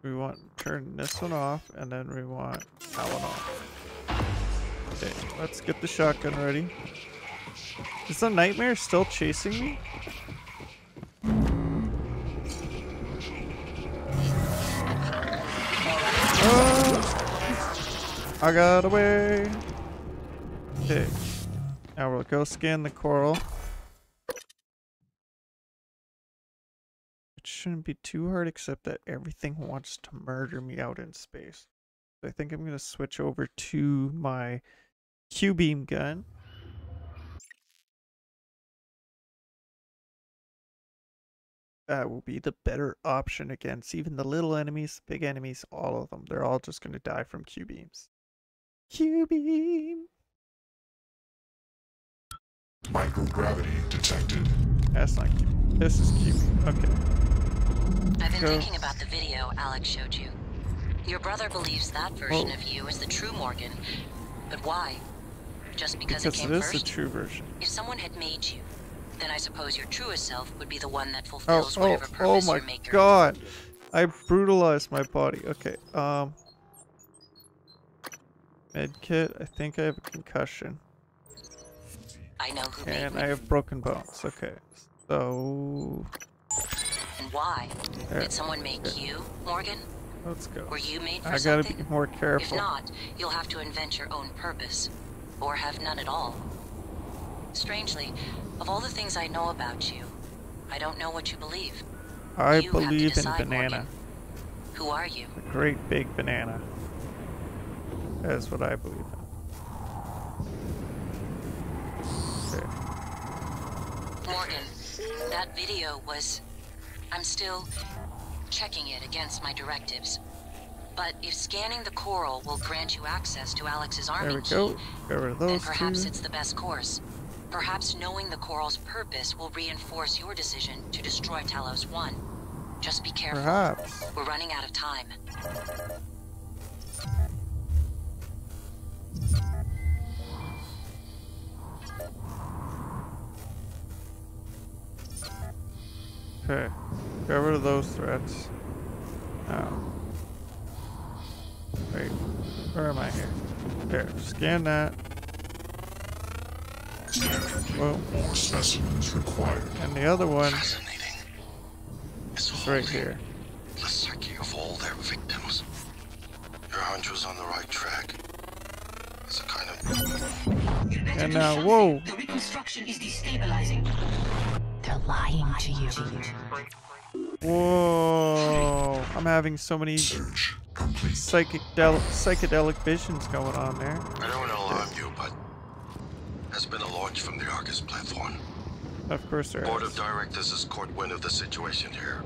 Speaker 1: We want to turn this one off, and then we want that one off. Okay, let's get the shotgun ready. Is the nightmare still chasing me? I got away. Okay. Now we'll go scan the coral. It shouldn't be too hard, except that everything wants to murder me out in space. So I think I'm going to switch over to my Q-beam gun. That will be the better option against even the little enemies, big enemies, all of them. They're all just going to die from Q-beams. Q-beam!
Speaker 8: Microgravity detected.
Speaker 1: That's not Q-beam. This is Q-beam. Okay.
Speaker 16: I've been thinking about the video Alex showed you. Your brother believes that version of you is the true Morgan. But why? Just because it came first?
Speaker 1: It is the true version.
Speaker 16: If someone had made you, then I suppose your truest self would be the one that fulfills whatever purpose your maker.
Speaker 1: Oh my god! I brutalized my body. Okay, medkit, I think I have a concussion.
Speaker 16: I know who
Speaker 1: and
Speaker 16: made
Speaker 1: I have broken bones. Okay, so...
Speaker 16: And why? Did someone make you, Morgan?
Speaker 1: Let's go.
Speaker 16: Were you made for
Speaker 1: I gotta
Speaker 16: something?
Speaker 1: be more careful.
Speaker 16: If not, you'll have to invent your own purpose. Or have none at all. Strangely, of all the things I know about you, I don't know what you believe.
Speaker 1: I believe in banana.
Speaker 16: Morgan. Who are you?
Speaker 1: A great big banana. That's what I believe in. Okay.
Speaker 16: Morgan, that video was... I'm still checking it against my directives. But if scanning the coral will grant you access to Alex's arming key, then perhaps it's the best course. Perhaps knowing the coral's purpose will reinforce your decision to destroy Talos 1. Just be careful.
Speaker 1: Perhaps.
Speaker 16: We're running out of time.
Speaker 1: Okay. Get rid of those threats. Now. Wait. Where am I here? There. Scan that. Whoa.
Speaker 8: More specimens required.
Speaker 1: And the other one
Speaker 13: is
Speaker 1: right here.
Speaker 13: The psyche of all their victims. Your hunch was on the right track. It's a kind of...
Speaker 1: And now, whoa!
Speaker 16: The reconstruction is destabilizing. They're lying to you.
Speaker 1: Whoa! I'm having so many psychedelic visions going on there.
Speaker 13: I don't want to alarm you, but there's been a launch from the Argus platform.
Speaker 1: Of course there is.
Speaker 13: Board of Directors has caught wind of the situation here.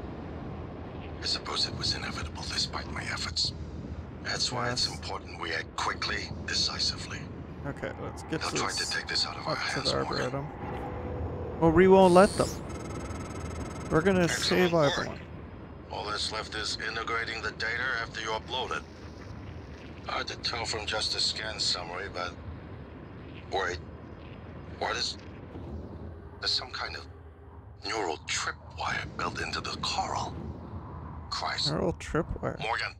Speaker 13: I suppose it was inevitable despite my efforts. That's why it's important we act quickly, decisively.
Speaker 1: Okay, let's get
Speaker 13: They'll try to take this out of our hands,
Speaker 1: the
Speaker 13: Morgan.
Speaker 1: Arboretum. Well, we won't let them. We're gonna save everyone.
Speaker 13: All that's left is integrating the data after you upload it. Hard to tell from just a scan summary, but... Wait. What is... There's some kind of neural tripwire built into the coral. Christ.
Speaker 1: Neural tripwire.
Speaker 13: Morgan,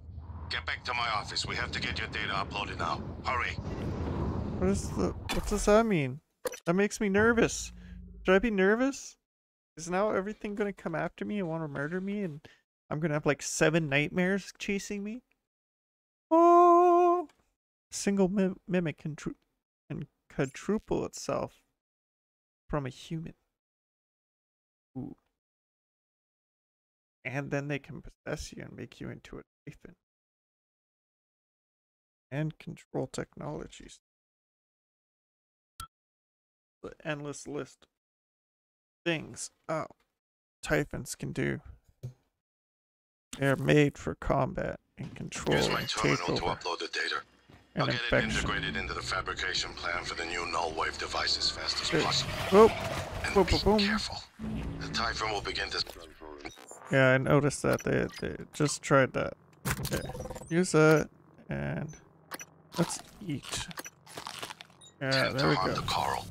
Speaker 13: get back to my office. We have to get your data uploaded now. Hurry.
Speaker 1: What does that mean? That makes me nervous. Should I be nervous? Is now everything gonna come after me and want to murder me, and I'm gonna have like 7 nightmares chasing me? Oh! A single mimic can quadruple itself from a human. Ooh. And then they can possess you and make you into a Nathan. And control technologies. The endless list of things Typhons can do. They're made for combat and control.
Speaker 13: Here's my
Speaker 1: and
Speaker 13: terminal
Speaker 1: take
Speaker 13: to
Speaker 1: over.
Speaker 13: upload the data.
Speaker 1: And
Speaker 13: I'll get
Speaker 1: infection.
Speaker 13: it integrated into the fabrication plan for the new null wave device as fast as
Speaker 1: There.
Speaker 13: possible.
Speaker 1: Whoop.
Speaker 13: And
Speaker 1: Whoop,
Speaker 13: be
Speaker 1: boom.
Speaker 13: careful. The Typhon will begin to...
Speaker 1: Yeah, I noticed that they just tried that. Okay. Use that and let's eat. Yeah, there we go.
Speaker 13: The coral.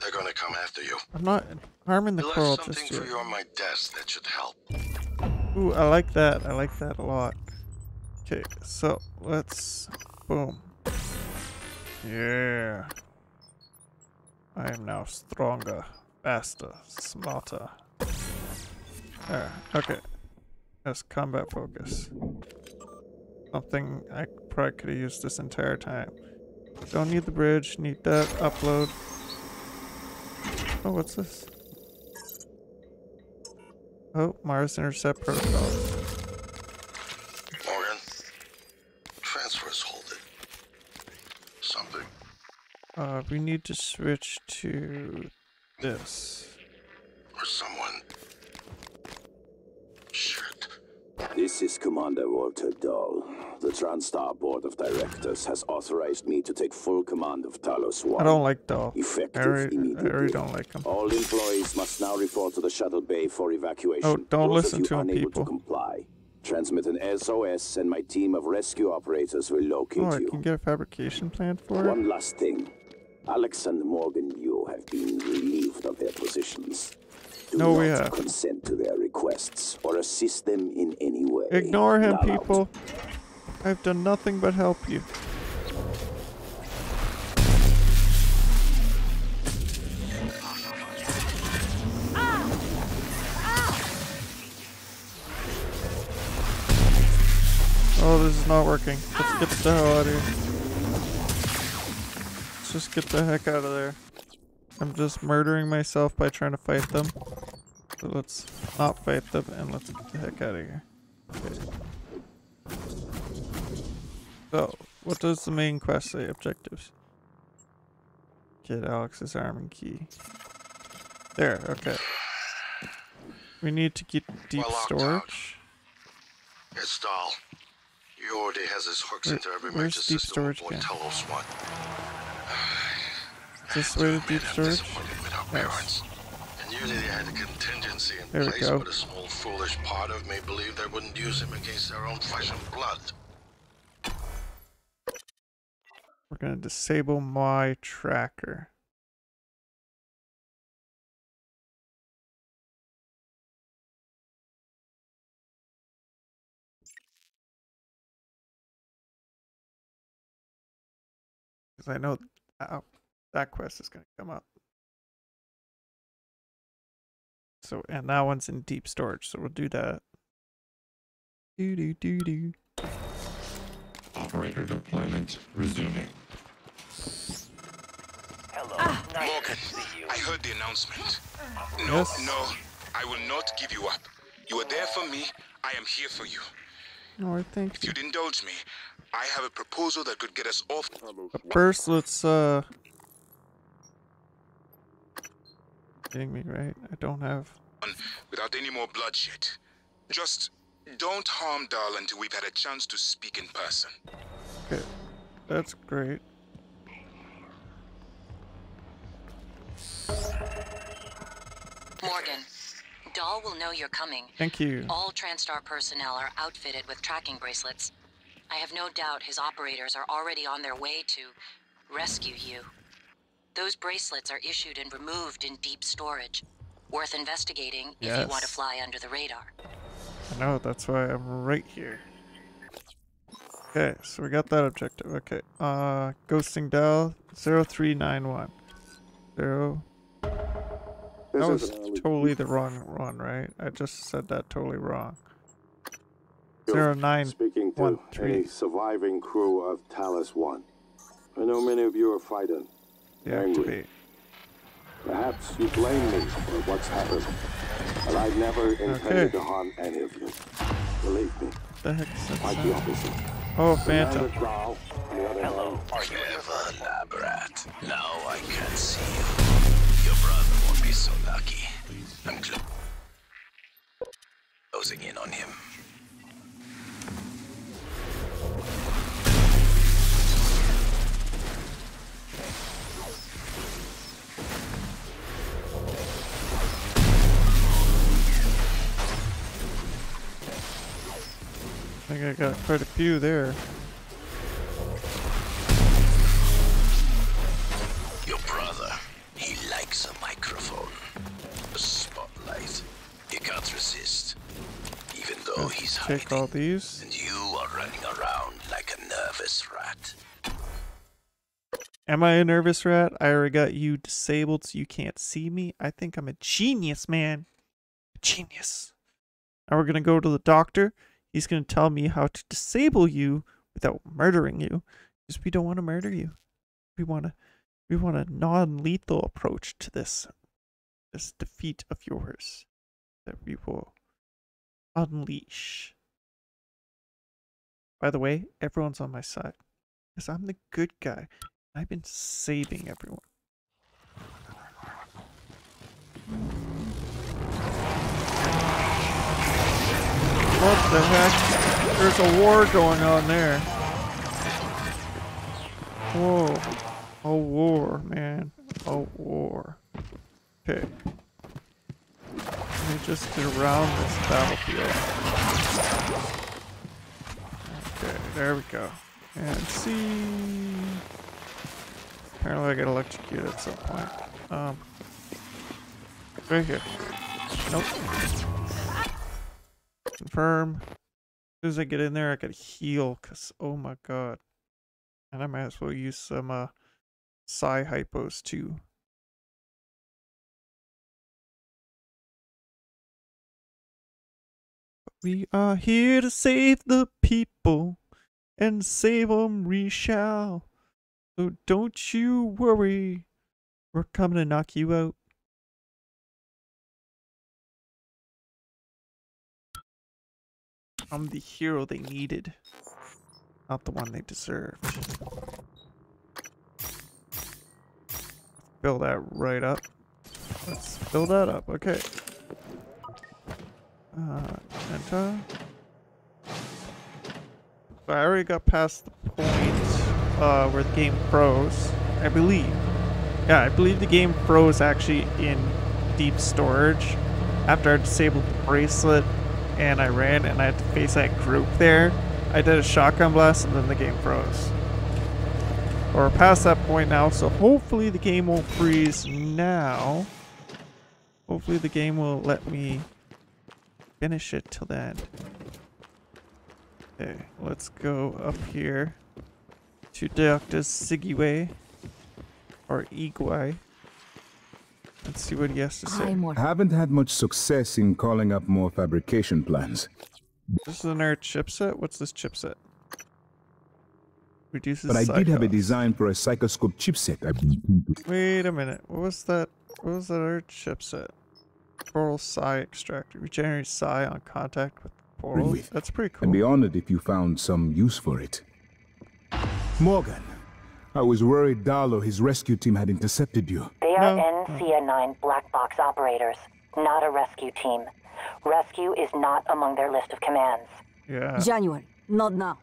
Speaker 13: They're gonna come after you.
Speaker 1: I'm not harming the
Speaker 13: I
Speaker 1: coral
Speaker 13: left
Speaker 1: just
Speaker 13: something for
Speaker 1: yet.
Speaker 13: you on my desk that should help.
Speaker 1: Ooh, I like that. I like that a lot. Okay, so let's boom. Yeah. I am now stronger, faster, smarter. There. Okay. That's combat focus. Something I probably could have used this entire time. Don't need the bridge, need that upload. Oh, what's this? Oh, Mars Intercept Protocol.
Speaker 13: Morgan, transfers hold it. Something.
Speaker 1: We need to switch to this.
Speaker 13: Or someone. Shit.
Speaker 15: This is Commander Walter Dahl. The TranStar Board of Directors has authorized me to take full command of Talos 1.
Speaker 1: I don't like Dahl.
Speaker 15: Effective immediately.
Speaker 1: I really don't like him.
Speaker 15: All employees must now report to the shuttle bay for evacuation.
Speaker 1: Oh, don't
Speaker 15: Those
Speaker 1: listen
Speaker 15: of you
Speaker 1: to him,
Speaker 15: unable
Speaker 1: people.
Speaker 15: to comply, transmit an SOS and my team of rescue operators will locate
Speaker 1: Oh, I
Speaker 15: you.
Speaker 1: can get a fabrication plan for it?
Speaker 15: One last thing. Alex and Morgan Yu have been relieved of their positions. Do
Speaker 1: No, we
Speaker 15: not
Speaker 1: have.
Speaker 15: consent to their requests or assist them in any way.
Speaker 1: Ignore him,
Speaker 15: Now out.
Speaker 1: people. I've done nothing but help you. Oh, this is not working. Let's get the hell out of here. Let's just get the heck out of there. I'm just murdering myself by trying to fight them. So let's not fight them and let's get the heck out of here. Okay. So, what does the main quest say? Objectives. Get Alex's arm and key. There, okay. We need to get deep storage.
Speaker 13: It's Dahl. He already has his hooks into every
Speaker 1: Where's
Speaker 13: major
Speaker 1: deep
Speaker 13: system
Speaker 1: storage
Speaker 13: aboard
Speaker 1: again?
Speaker 13: Talos 1.
Speaker 1: Is this where the deep storage?
Speaker 13: Yes. And usually they had a contingency in
Speaker 1: There we
Speaker 13: place,
Speaker 1: go.
Speaker 13: but a small foolish part of me believed they wouldn't use him against their own flesh and blood.
Speaker 1: We're gonna disable my tracker. Because I know that quest is going to come up. So, and that one's in deep storage, so we'll do that.
Speaker 8: Operator deployment resuming.
Speaker 7: Hello, Morgan, I heard the announcement. No,
Speaker 1: Yes.
Speaker 7: no, I will not give you up. You are there for me. I am here for you.
Speaker 1: No, thank
Speaker 7: If you'd indulge me, I have a proposal that could get us off.
Speaker 1: But first, let's kidding me, right? I don't have.
Speaker 7: Without any more bloodshed. Just don't harm Dahl until we've had a chance to speak in person.
Speaker 1: Okay, that's great.
Speaker 16: Morgan, Dahl will know you're coming.
Speaker 1: Thank you.
Speaker 16: All TranStar personnel are outfitted with tracking bracelets. I have no doubt his operators are already on their way to rescue you. Those bracelets are issued and removed in deep storage. Worth investigating if you want to fly under the radar.
Speaker 1: I know, that's why I'm right here. Okay, so we got that objective. Okay, ghosting Dahl 0391. That was totally the wrong one, right? I just said that totally wrong. 0913.
Speaker 17: Speaking to any surviving crew of Talus 1. I know many of you are frightened. Angry. Perhaps you blame me for what's happened. But I never intended to harm any of you. Believe me.
Speaker 1: The heck's that?
Speaker 17: Quite the opposite.
Speaker 1: Oh, Phantom.
Speaker 4: Hello, are you
Speaker 15: Clever lab rat. Now I can see you. Your brother won't be so lucky. I'm closing in on him.
Speaker 1: I think I got quite a few there.
Speaker 15: Your brother, he likes a microphone. A spotlight. He can't resist. Even though he's hiding.
Speaker 1: Take all these.
Speaker 15: And you are running around like a nervous rat.
Speaker 1: Am I a nervous rat? I already got you disabled so you can't see me. I think I'm a genius, man. Genius. Now we're gonna go to the doctor. He's going to tell me how to disable you without murdering you, because we don't want to murder you. We want a non-lethal approach to this defeat of yours that we will unleash. By the way, everyone's on my side because I'm the good guy. I've been saving everyone. What the heck? There's a war going on there. Whoa. A war, man. A war. Okay. Let me just get around this battlefield. Okay, there we go. And see. Apparently I get electrocuted at some point. Right here. Nope. Confirm. As soon as I get in there, I gotta heal, cause oh my god. And I might as well use some psi hypos too. We are here to save the people, and save 'em we shall. So don't you worry, we're coming to knock you out. I'm the hero they needed, not the one they deserved. Fill that right up. Let's fill that up, okay. Enter. So I already got past the point where the game froze, I believe. Yeah, I believe the game froze actually in deep storage after I disabled the bracelet. And I ran and I had to face that group there. I did a shotgun blast and then the game froze. Or past that point now, so hopefully the game won't freeze now. Hopefully the game will let me finish it till the end. Okay, let's go up here. to Dr. Sigway or Igway. Let's see what he has to say.
Speaker 2: I haven't had much success in calling up more fabrication plans.
Speaker 1: This is another chipset? What's this chipset? Reduces
Speaker 2: But I did have a design for a psychoscope chipset.
Speaker 1: Wait a minute. What was that? What was that other chipset? Coral psi extractor. Regenerates psi on contact with the portal. That's pretty cool.
Speaker 2: I'd be honored if you found some use for it. Morgan, I was worried Dahl or his rescue team had intercepted you.
Speaker 16: They are NCN9 black box operators, not a rescue team. Rescue is not among their list of commands.
Speaker 1: Yeah.
Speaker 3: January, not now.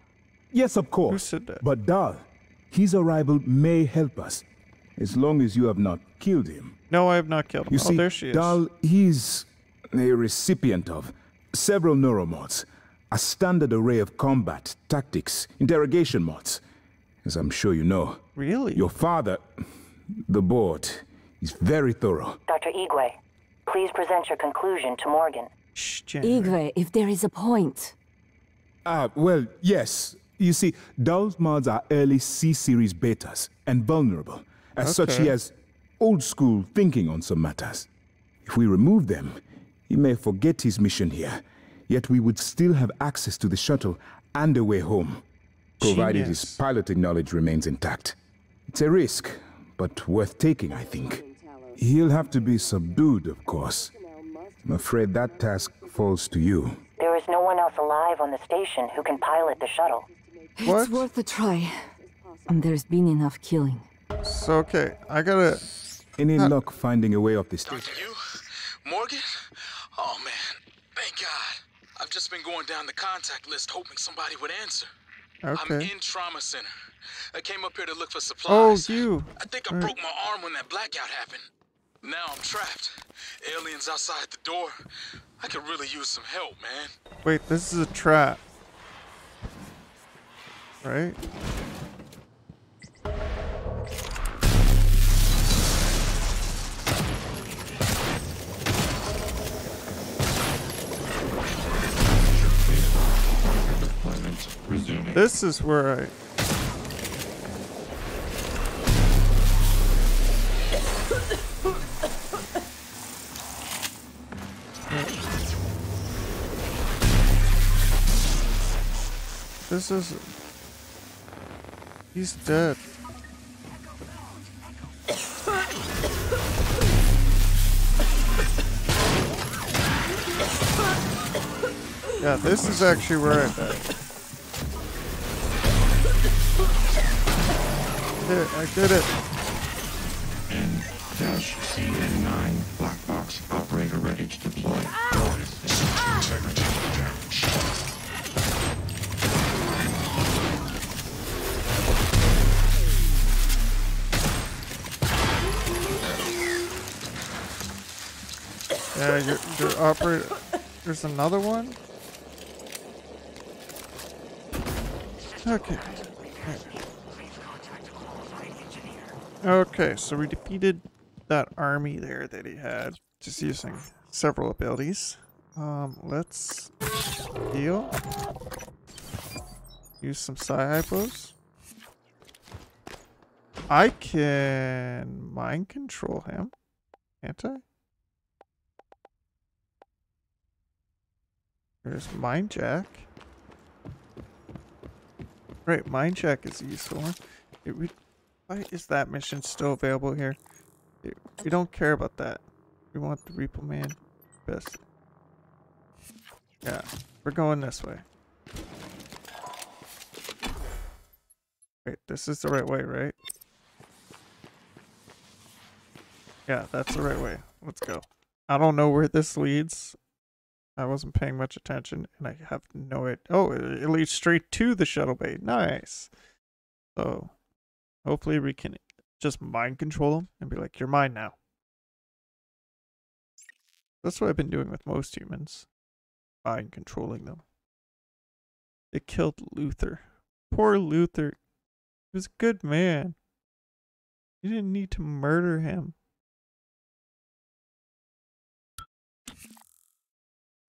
Speaker 2: Yes, of course.
Speaker 1: Who said that?
Speaker 2: But Dahl, his arrival may help us, as long as you have not killed him.
Speaker 1: No, I have not killed him.
Speaker 2: You see,
Speaker 1: there she is.
Speaker 2: Dahl, he's a recipient of several neuromods, a standard array of combat, tactics, interrogation mods, as I'm sure you know.
Speaker 1: Really?
Speaker 2: Your father, the board, is very thorough.
Speaker 16: Dr. Igwe, please present your conclusion to Morgan.
Speaker 3: Igwe, if there is a point.
Speaker 2: Well, yes. You see, Dahl's mods are early C-series betas and vulnerable. As such, he has old-school thinking on some matters. If we remove them, he may forget his mission here, yet we would still have access to the shuttle and a way home, provided his piloting knowledge remains intact. It's a risk, but worth taking, I think. He'll have to be subdued, of course. I'm afraid that task falls to you.
Speaker 16: There is no one else alive on the station who can pilot the shuttle.
Speaker 3: It's worth a try. And there's been enough killing.
Speaker 1: So, okay, I gotta...
Speaker 2: Any luck finding a way off this station?
Speaker 7: You? Morgan? Oh, man. Thank God. I've just been going down the contact list hoping somebody would answer.
Speaker 1: Okay.
Speaker 7: I'm in trauma center. I came up here to look for supplies.
Speaker 1: Oh, you.
Speaker 7: I think I broke my arm when that blackout happened. Now I'm trapped. Aliens outside the door. I could really use some help, man.
Speaker 1: Wait, this is a trap. Right? This is where I... This is... He's dead. Yeah, this is actually where I died. I did it.
Speaker 8: N-CN9 black box operator ready to deploy. System integrity damaged.
Speaker 1: Yeah, your operator. There's another one. Okay. Okay, so we defeated that army there that he had, just using several abilities. Let's heal. Use some psi-hypos. I can mind control him, can't I? There's Mind Jack. Right, Mind Jack is a useful one. Why is that mission still available here? We don't care about that. We want the Repo Man best. Yeah, we're going this way. Wait, this is the right way, right? Yeah, that's the right way. Let's go. I don't know where this leads. I wasn't paying much attention, and I have no idea. Oh, it leads straight to the shuttle bay. Nice. So, hopefully we can just mind control them and be like, you're mine now. That's what I've been doing with most humans. Mind controlling them. They killed Luther. Poor Luther. He was a good man. You didn't need to murder him.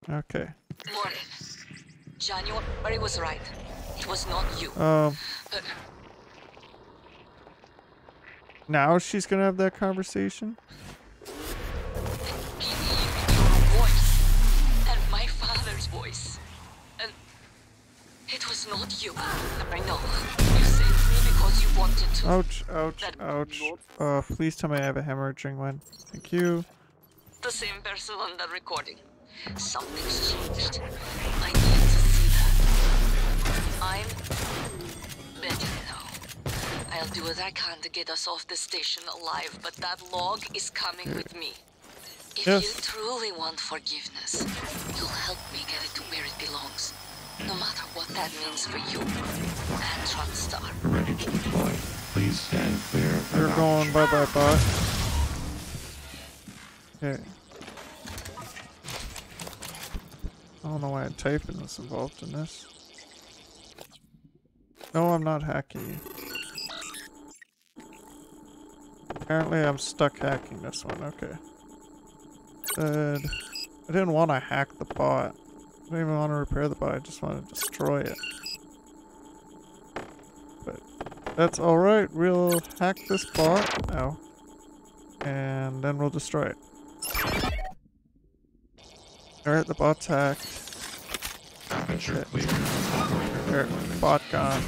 Speaker 1: Okay.
Speaker 16: Morgan. January was right. It was not you.
Speaker 1: Now she's gonna have that conversation?
Speaker 16: And my father's voice. And it was not you. I know. You saved me because you wanted to.
Speaker 1: Ouch, ouch, ouch. Please tell me I have a hemorrhaging one. Thank you.
Speaker 16: The same person on the recording. Something's changed. I need to see that. I'm better now. I'll do what I can to get us off the station alive, but that log is coming with me. If you truly want forgiveness, you'll help me get it to where it belongs. No matter what that means for you and TronStar.
Speaker 8: Ready to deploy. Please stand clear.
Speaker 1: You're going bye-bye, bot. Okay. I don't know why typing was involved in this. No, I'm not hacking you. Apparently I'm stuck hacking this one, okay. I didn't want to hack the bot. I didn't even want to repair the bot, I just want to destroy it. But that's alright, we'll hack this bot now. And then we'll destroy it. Alright, the bot's hacked. There, bot gone.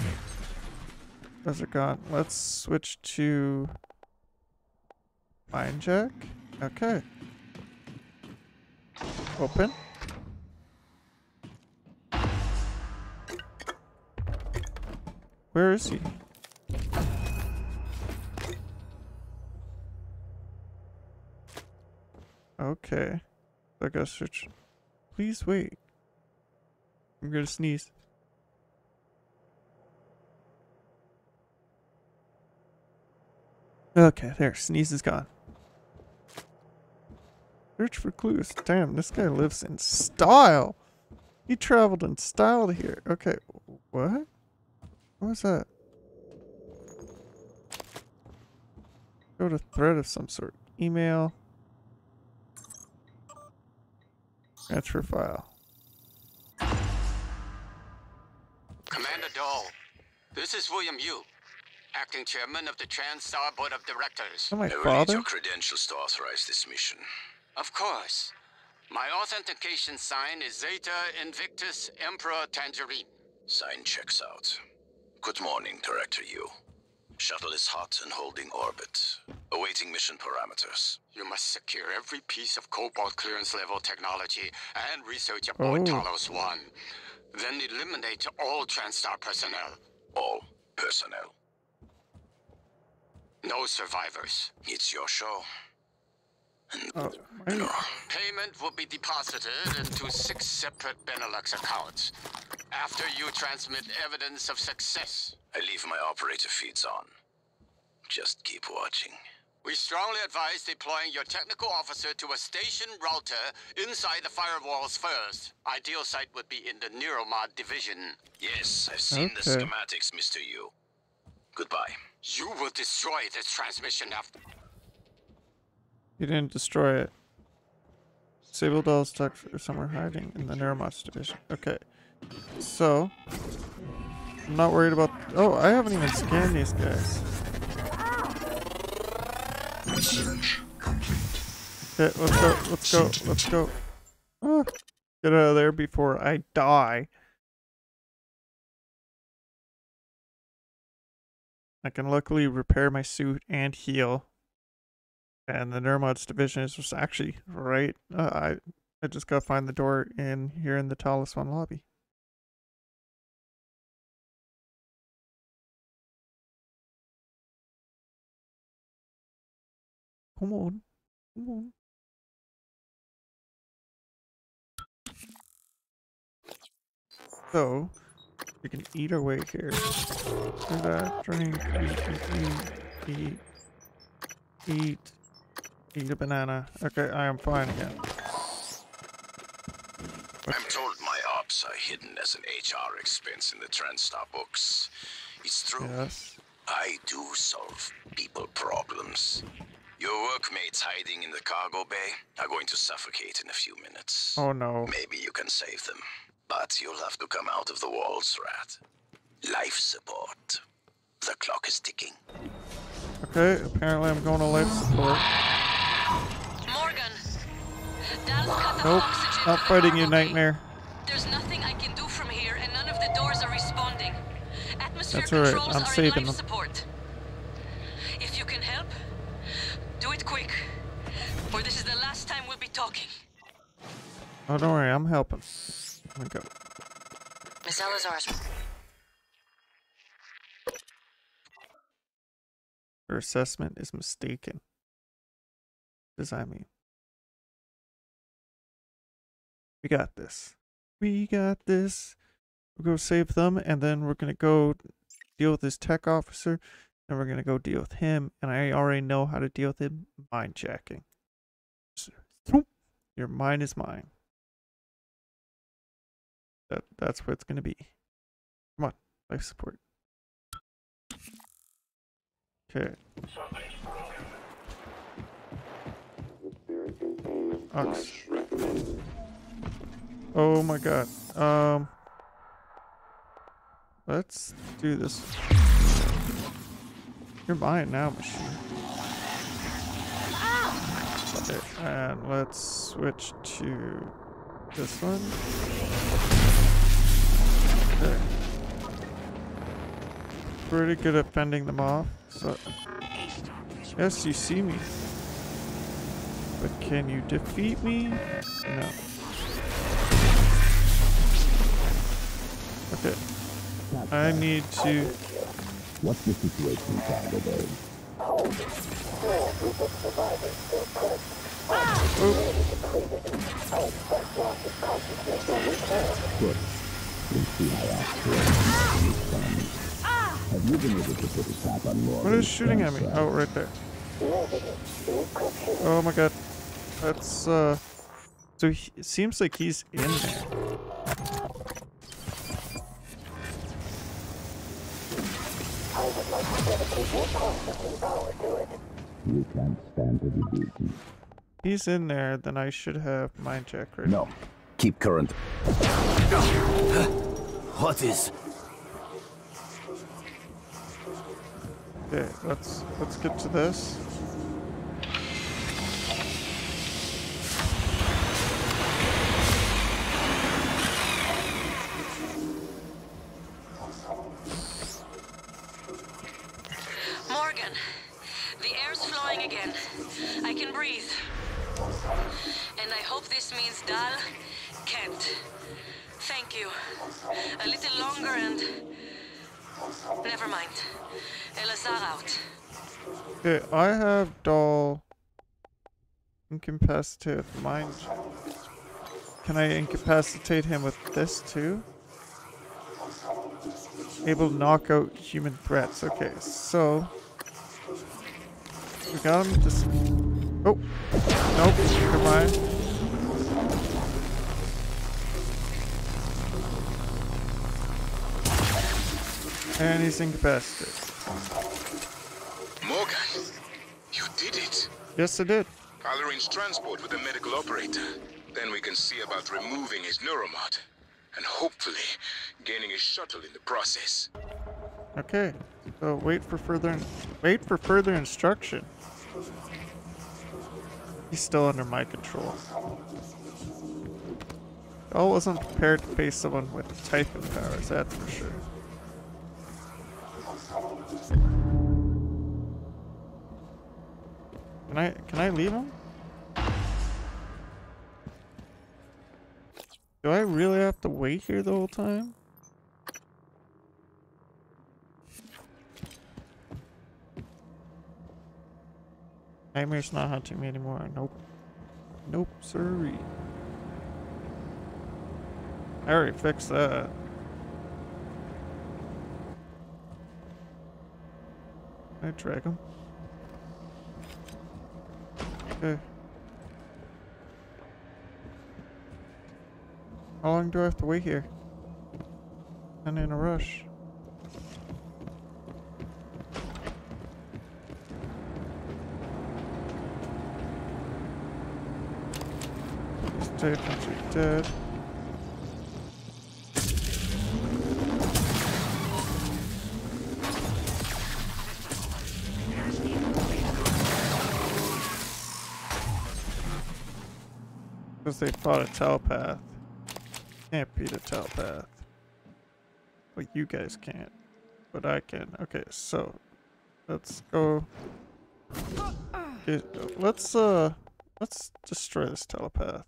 Speaker 1: Those are gone. Let's switch to Mine Jack. Okay. Open. Where is he? Okay. I gotta search. Please wait. I'm gonna sneeze. Okay, there. Sneeze is gone. Search for clues. Damn, this guy lives in style. He traveled in style here. Okay, what? What was that? Go to thread of some sort. Email. Transfer file.
Speaker 18: Commander Dahl, this is William Yu, acting chairman of the TranStar Board of Directors.
Speaker 1: Oh, my
Speaker 15: I will
Speaker 1: father?
Speaker 15: need your credentials to authorize this mission.
Speaker 18: Of course. My authentication sign is Zeta Invictus Emperor Tangerine.
Speaker 15: Sign checks out. Good morning, Director Yu. Shuttle is hot and holding orbit. Awaiting mission parameters.
Speaker 18: You must secure every piece of Cobalt clearance level technology and research aboard Talos 1. Then eliminate all TranStar personnel.
Speaker 15: All personnel.
Speaker 18: No survivors.
Speaker 15: It's your show.
Speaker 18: Payment will be deposited into 6 separate Benelux accounts. After you transmit evidence of success.
Speaker 15: I leave my operator feeds on. Just keep watching.
Speaker 18: We strongly advise deploying your technical officer to a station router inside the firewalls first. Ideal site would be in the Neuromod division.
Speaker 15: Yes, I've seen the schematics, Mr. Yu. Goodbye.
Speaker 18: You will destroy this transmission after...
Speaker 1: You didn't destroy it. Sable doll stuck somewhere hiding in the Neuromod division. Okay. So, I'm not worried about... Oh, I haven't even scanned these guys.
Speaker 8: Research complete.
Speaker 1: Okay, let's go, let's go, let's go. Ah, get out of there before I die. I can luckily repair my suit and heal. And the Neuromods division is just actually right. I just gotta find the door in here in the Talos 1 lobby. Come on. Come on. So, we can eat our way here. Do that. Drink. Eat a banana. Okay, I am fine again.
Speaker 15: I'm told my ops are hidden as an HR expense in the TranStar books. It's true.
Speaker 1: Yes.
Speaker 15: I do solve people problems. Your workmates hiding in the cargo bay are going to suffocate in a few minutes.
Speaker 1: Oh no.
Speaker 15: Maybe you can save them, but you'll have to come out of the walls, Rat. Life support. The clock is ticking.
Speaker 1: Okay, apparently I'm going to life support.
Speaker 16: Morgan, Dal's cut off
Speaker 1: Nope,
Speaker 16: oxygen
Speaker 1: not
Speaker 16: to the
Speaker 1: fighting you,
Speaker 16: cargo bay.
Speaker 1: Nightmare.
Speaker 16: There's nothing I can do from here, and none of the doors are responding. Atmosphere
Speaker 1: That's alright,
Speaker 16: controls
Speaker 1: I'm
Speaker 16: are in
Speaker 1: saving
Speaker 16: life
Speaker 1: them.
Speaker 16: support. If you can help, do it quick, or this is the last time we'll be talking.
Speaker 1: Oh, don't worry, I'm helping. Here we go.
Speaker 16: Miss Salazar's.
Speaker 1: Her assessment is mistaken. What does that mean? We got this. We got this. We'll go save them, and then we're gonna go deal with this tech officer, and we're gonna go deal with him, and I already know how to deal with him. Mind jacking. Your mind is mine. That's what it's gonna be. Come on, life support. Okay. Ox. Oh my god. Let's do this. You're mine now, machine. Okay, and let's switch to this one. Okay. Pretty good at fending them off. So, yes, you see me. But can you defeat me? No. Okay. I need to...
Speaker 19: What's the situation, Cargo Bay? Good. We'll see how our responds. Have you been able to put a tap on more?
Speaker 1: What is shooting at me? Oh, right there. Oh my god. That's, So it seems like he's in there.
Speaker 19: You can't stand to be beaten.
Speaker 1: He's in there, then I should have mind check right.
Speaker 10: No. Keep current.
Speaker 15: What is?
Speaker 1: Okay, let's get to this.
Speaker 16: Morgan, the air's flowing again. I can breathe. And I hope this means Dal can't. Thank you. A little longer and... Never mind. Elazar out.
Speaker 1: Okay, I have Doll incapacitated mind. Can I incapacitate him with this too? Able to knock out human threats. Okay, so we got him to. Oh, nope, never mind. And he's incapacitated.
Speaker 7: Morgan, you did it.
Speaker 1: Yes, I did.
Speaker 7: I'll arrange transport with the medical operator. Then we can see about removing his neuromod. And hopefully, gaining his shuttle in the process.
Speaker 1: Okay, so wait for further instruction. He's still under my control. I wasn't prepared to face someone with typing powers, that's for sure. Can I leave him? Do I really have to wait here the whole time? Nightmare's not hunting me anymore. Nope. Nope, sorry. I already fixed that. Can I drag him? Okay. How long do I have to wait here? I'm in a rush. Stay country dead. Because they fought a telepath. Can't beat a telepath. Well, you guys can't. But I can. Okay, so let's go. Okay, let's destroy this telepath.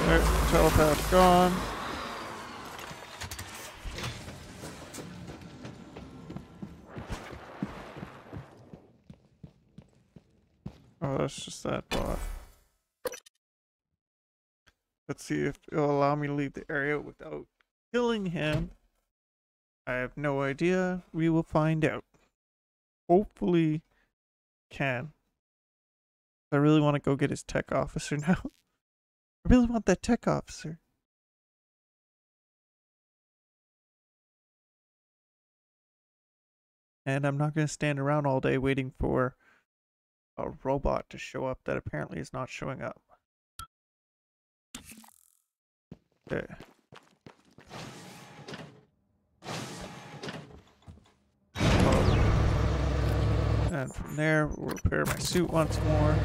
Speaker 1: Alright, telepath gone. Oh, that's just that bot. Let's see if it'll allow me to leave the area without killing him. I have no idea. We will find out. Hopefully can. I really want to go get his tech officer now. I really want that tech officer. And I'm not going to stand around all day waiting for a robot to show up that apparently is not showing up. Okay. And from there, we'll repair my suit once more.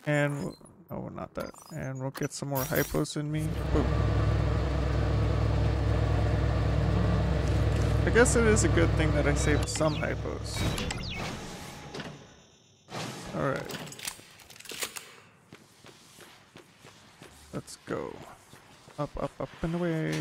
Speaker 1: And we'll, oh, not that. And we'll get some more hypos in me. Boom. I guess it is a good thing that I saved some hypos. Alright. Let's go. Up, up, up, and away.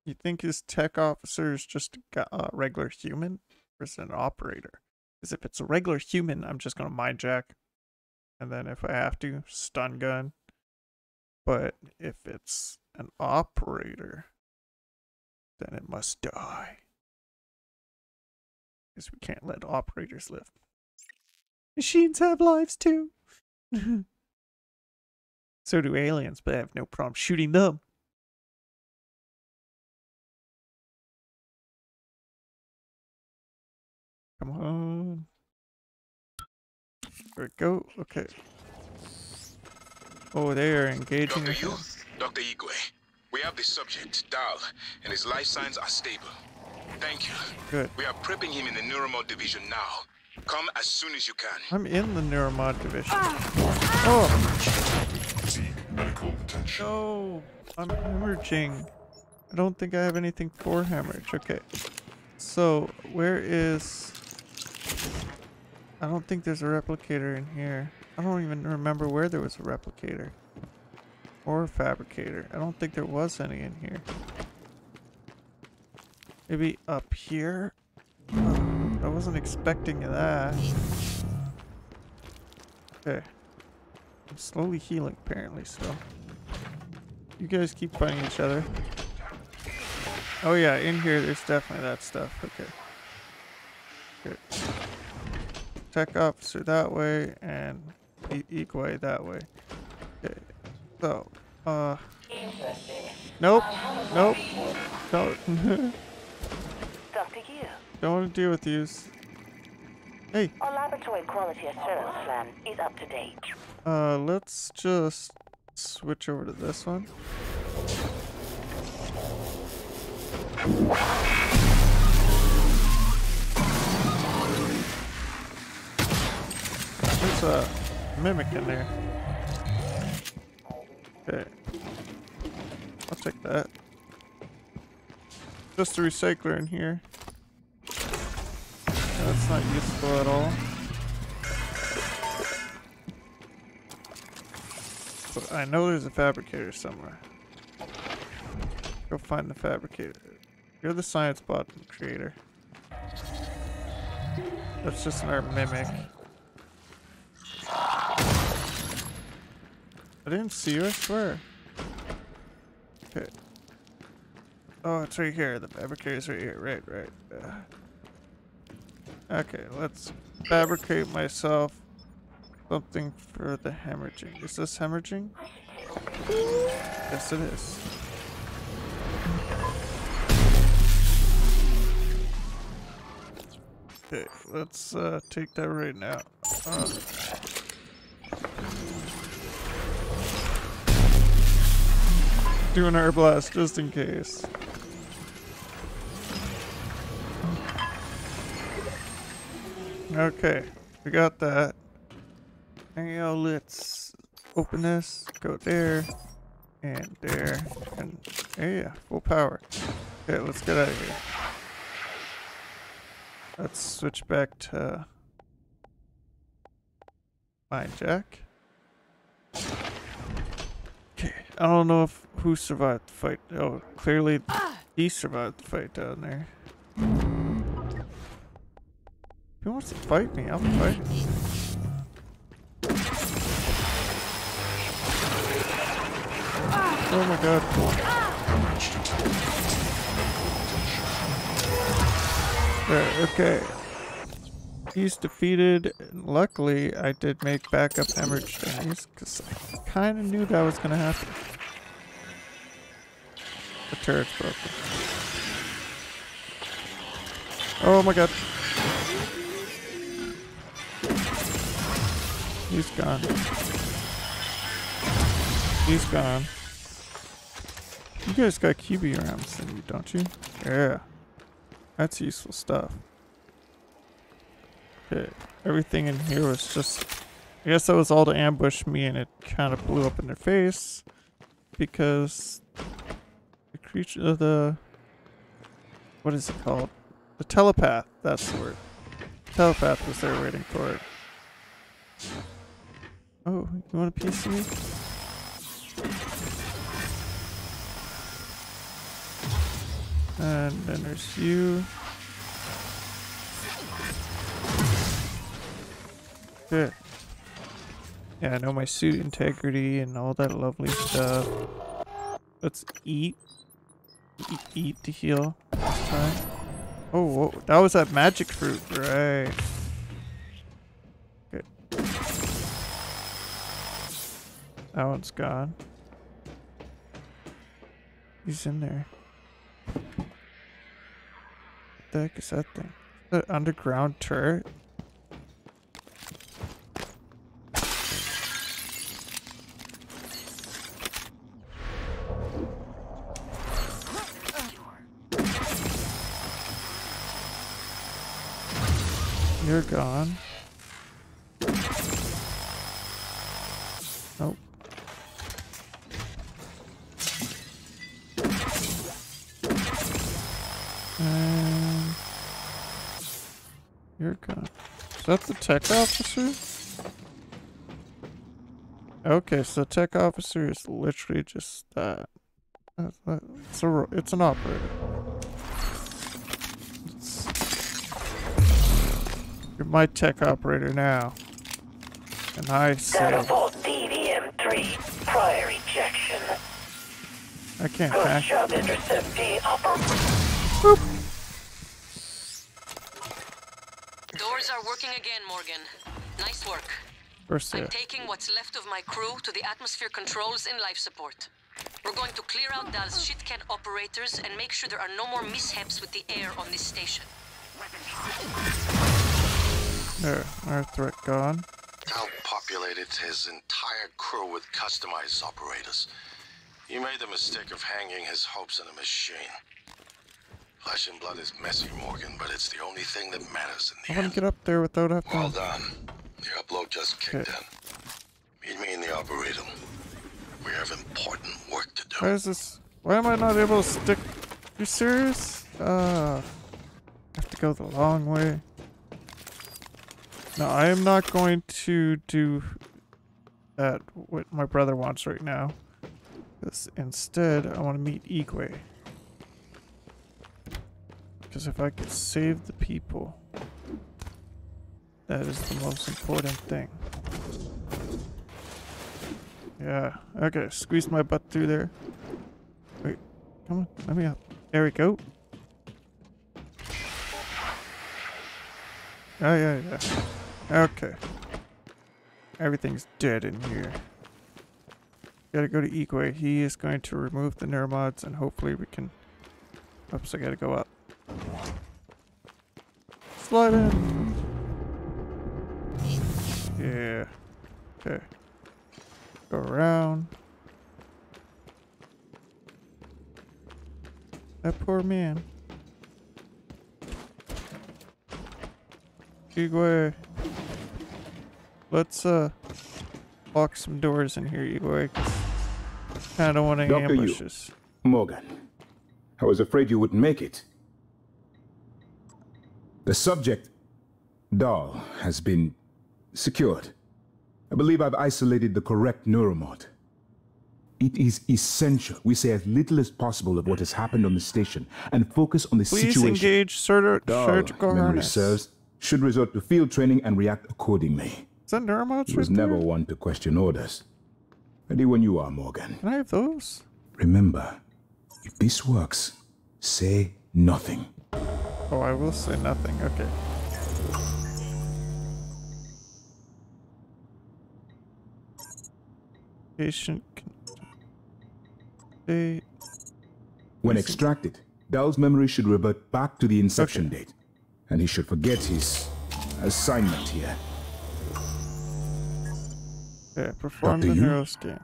Speaker 1: You think his tech officer is just a regular human? Or is it an operator? Because if it's a regular human, I'm just going to mind jack. And then if I have to, stun gun. But if it's an operator, then it must die. Because we can't let operators live. Machines have lives too. So do aliens, but I have no problem shooting them. Come on. There we go. Okay. Oh, they are engaging.
Speaker 7: Dr. Yu, Dr. Igwe, we have the subject, Dal, and his life signs are stable. Thank you.
Speaker 1: Good.
Speaker 7: We are prepping him in the neuromod division now. Come as soon as you can.
Speaker 1: I'm in the neuromod division. Oh!
Speaker 8: Medical attention.
Speaker 1: No! I'm hemorrhaging. I don't think I have anything for hemorrhage. Okay. So, where is... I don't think there's a replicator in here. I don't even remember where there was a replicator. Or a fabricator. I don't think there was any in here. Maybe up here? Oh, I wasn't expecting that. Okay. I'm slowly healing apparently still. You guys keep fighting each other. Oh yeah, in here there's definitely that stuff. Okay. Good. Tech officer that way and Igwe that way. Okay. So, nope. Nope. Don't.
Speaker 20: Dr. Yu.
Speaker 1: Don't want to deal with yous. Hey.
Speaker 20: Our laboratory quality assurance plan is up to date.
Speaker 1: Let's just switch over to this one. There's a mimic in there. Okay. I'll take that. Just a recycler in here. That's not useful at all. But I know there's a fabricator somewhere. Go find the fabricator. You're the science bot creator. That's just our mimic. I didn't see you, I swear. Okay. Oh, it's right here. The fabricator's right here. Right. Okay, let's fabricate myself something for the hemorrhaging. Is this hemorrhaging? Yes, it is. Okay, let's take that right now. do an air blast just in case. Okay, we got that. Now let's open this, go there, and there, and yeah, full power. Okay, let's get out of here. Let's switch back to Mine Jack. Okay, I don't know if who survived the fight. Oh, clearly he survived the fight down there. Who wants to fight me? I'll fight him. Oh my god. There, okay. He's defeated. Luckily, I did make backup hemorrhage things because I kind of knew that was going to happen. The turret's broken. Oh my god. He's gone. He's gone. You guys got QB rounds, don't you? Yeah. That's useful stuff. Okay. Everything in here was just... I guess that was all to ambush me, and it kind of blew up in their face. Because... the creature... the... what is it called? The telepath. That's the word. Telepath was there waiting for it. Oh, you want a piece of me? And then there's you. Good. Yeah, I know my suit integrity and all that lovely stuff. Let's eat. Eat to heal this time. Oh, whoa. That was that magic fruit, right? Good. That one's gone. He's in there. What the heck is that thing? Is that underground turret? You're gone. Nope. And you're gone. Is that the tech officer? Okay, so the tech officer is literally just that. It's an operator. You're my tech operator now. And I say...
Speaker 20: Datafold DVM-3, prior ejection.
Speaker 1: I can't hack.
Speaker 20: Job intercepting
Speaker 1: Boop.
Speaker 16: Doors are working again, Morgan. Nice work. I'm taking what's left of my crew to the atmosphere controls and life support. We're going to clear out those shitcat operators and make sure there are no more mishaps with the air on this station.
Speaker 1: There, our threat gone.
Speaker 13: Cal populated his entire crew with customized operators. He made the mistake of hanging his hopes on a machine. Flesh and blood is messy, Morgan, but it's the only thing that matters in the
Speaker 1: I want to get up there without having to...
Speaker 13: Well done. The upload just kicked in. Meet me in the Arboretum. We have important work to do.
Speaker 1: Why is this... Why am I not able to stick... You serious? I have to go the long way. No, I am not going to do that what my brother wants right now. Because instead, I want to meet Igwe. Because if I could save the people, that is the most important thing. Yeah, okay, squeeze my butt through there. Wait, come on, let me up. There we go. Oh, yeah. Okay. Everything's dead in here. Gotta go to Igwe. He is going to remove the neuromods and hopefully we can... Oops, I gotta go up. Slide in! Yeah. Okay. Go around. That poor man. Igwe. Let's lock some doors in here, Igwe. Kinda don't want any
Speaker 2: Dr.
Speaker 1: ambushes.
Speaker 2: Morgan, I was afraid you wouldn't make it. The subject, doll, has been secured. I believe I've isolated the correct neuromod. It is essential we say as little as possible of what has happened on the station and focus on the
Speaker 1: Please
Speaker 2: situation.
Speaker 1: engage surgical
Speaker 2: memory
Speaker 1: harness.
Speaker 2: serves, should resort to field training and react accordingly.
Speaker 1: Is that neuromods
Speaker 2: He was
Speaker 1: right
Speaker 2: never
Speaker 1: there?
Speaker 2: one to question orders. Ready when you are, Morgan.
Speaker 1: Can I have those?
Speaker 2: Remember, if this works, say nothing.
Speaker 1: Oh, I will say nothing. Okay. Patient can stay.
Speaker 2: When extracted, Dell's memory should revert back to the inception date, and he should forget his assignment here.
Speaker 1: Okay, perform
Speaker 2: Dr.
Speaker 1: the
Speaker 2: Yu?
Speaker 1: neuroscan.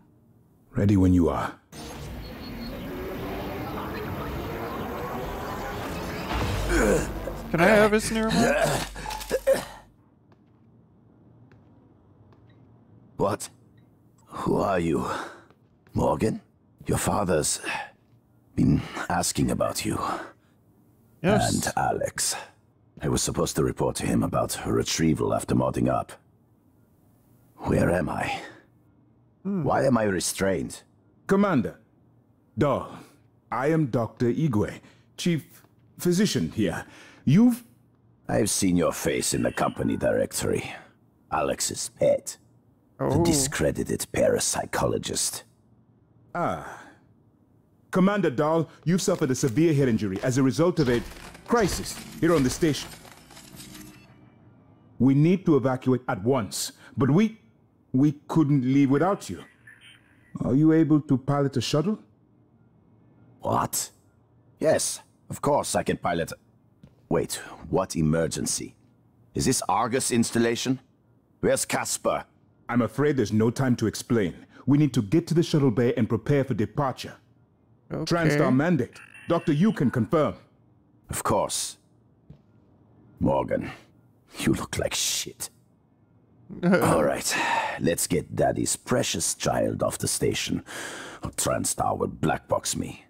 Speaker 2: Ready when you are.
Speaker 1: Can I have his neuromod?
Speaker 15: What? Who are you? Morgan? Your father's been asking about you.
Speaker 1: Yes.
Speaker 15: And Alex. I was supposed to report to him about her retrieval after modding up. Where am I? Why am I restrained?
Speaker 2: Commander, Doll, I am Dr. Igwe, Chief Physician here.
Speaker 15: I've seen your face in the company directory. Alex's pet. The discredited parapsychologist.
Speaker 2: Commander Dahl, you've suffered a severe head injury as a result of a crisis here on the station. We need to evacuate at once, but we couldn't leave without you. Are you able to pilot a shuttle?
Speaker 15: What? Yes, of course I can pilot. Wait, what emergency? Is this Argus installation? Where's Casper?
Speaker 2: I'm afraid there's no time to explain. We need to get to the shuttle bay and prepare for departure.
Speaker 1: Okay.
Speaker 2: TranStar mandate. Dr. Yu can confirm.
Speaker 15: Of course. Morgan, you look like shit. All right, let's get Daddy's precious child off the station, or TranStar will blackbox me.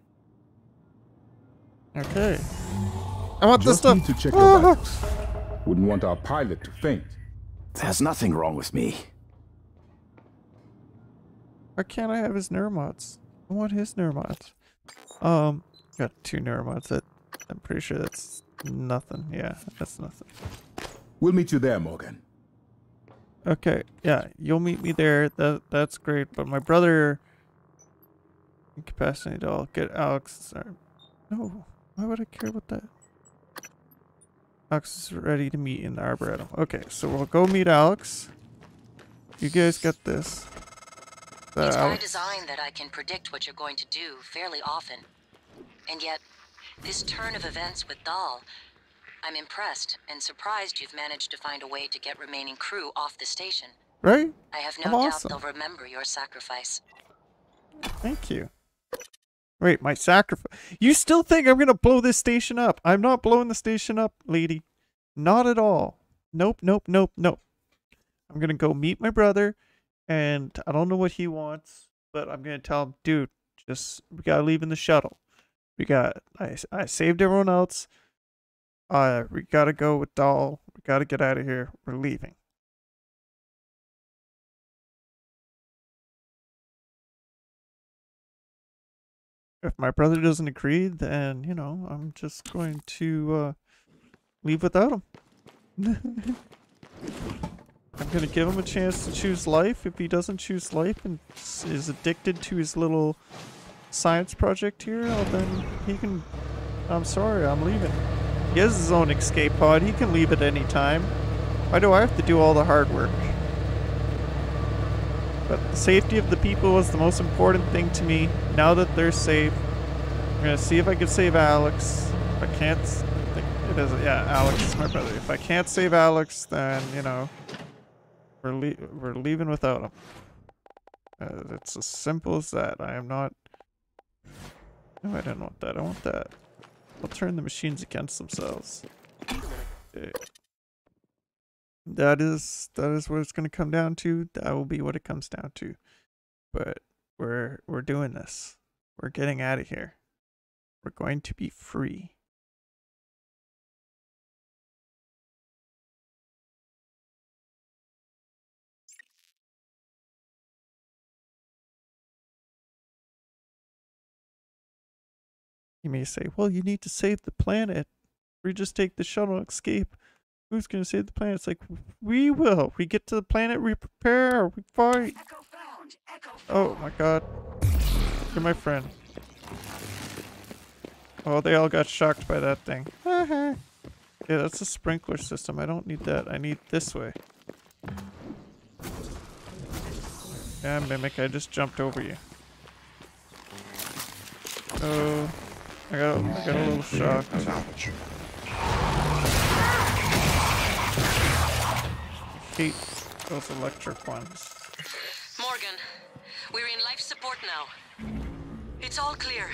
Speaker 1: Okay. I want this
Speaker 2: Just
Speaker 1: stuff.
Speaker 2: need to check your vitals. Wouldn't want our pilot to faint.
Speaker 15: There's nothing wrong with me.
Speaker 1: Why can't I have his neuromods? I want his neuromods. Got 2 neuromods. That I'm pretty sure that's nothing. Yeah, that's nothing.
Speaker 2: We'll meet you there, Morgan.
Speaker 1: Okay, yeah, you'll meet me there. That's great. But my brother, incapacitated. I'll get Alex. No, why would I care about that? Alex is ready to meet in the Arboretum. Okay, so we'll go meet Alex. You guys got this.
Speaker 16: It's by design that I can predict what you're going to do fairly often. And yet, this turn of events with Dahl, I'm impressed and surprised you've managed to find a way to get remaining crew off the station.
Speaker 1: Right?
Speaker 16: I have
Speaker 1: I'm
Speaker 16: no doubt
Speaker 1: awesome.
Speaker 16: they'll remember your sacrifice.
Speaker 1: Thank you. Wait, my sacrifice. You still think I'm gonna blow this station up? I'm not blowing the station up, lady. Not at all. Nope, nope, nope, nope. I'm gonna go meet my brother, and I don't know what he wants, but I'm gonna tell him, dude, we gotta leave in the shuttle. I saved everyone else. We gotta go with Dahl. We gotta get out of here. We're leaving. If my brother doesn't agree, then, you know, I'm just going to leave without him. I'm going to give him a chance to choose life. If he doesn't choose life and is addicted to his little science project here, well, then he can... I'm sorry, I'm leaving. He has his own escape pod. He can leave at any time. Why do I have to do all the hard work? But the safety of the people was the most important thing to me. Now that they're safe, I'm gonna see if I can save Alex. If I can't, I think it is. Yeah, Alex is my brother. If I can't save Alex, then you know, we're leaving without him. It's as simple as that. I am not. No, I don't want that. I want that. I'll turn the machines against themselves. Okay. That is what it's going to come down to. That will be what it comes down to. But we're doing this. We're getting out of here. We're going to be free. You may say, well, you need to save the planet. We just take the shuttle and escape. Who's going to save the planet? It's like, we will. We get to the planet, we prepare, we fight. Oh my god. You're my friend. Oh, they all got shocked by that thing. Yeah, that's a sprinkler system. I don't need that. I need this way. Yeah, Mimic, I just jumped over you. Oh, I got a little shocked. I hate those electric ones.
Speaker 16: Morgan, we're in life support now. It's all clear.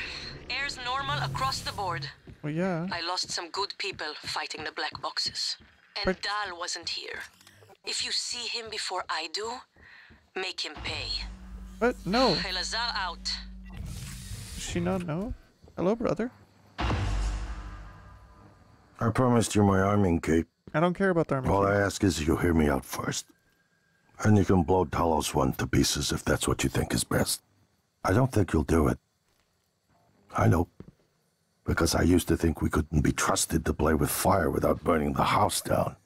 Speaker 16: Air's normal across the board.
Speaker 1: Well, yeah.
Speaker 16: I lost some good people fighting the black boxes. And Dal wasn't here. If you see him before I do, make him pay.
Speaker 1: What? No.
Speaker 16: Elazar out.
Speaker 1: Does she not know? Hello, brother.
Speaker 13: I promised you my arming cape.
Speaker 1: I don't care about the arming
Speaker 13: cape. All I ask is you hear me out first. And you can blow Talos 1 to pieces if that's what you think is best. I don't think you'll do it. I know. Because I used to think we couldn't be trusted to play with fire without burning the house down.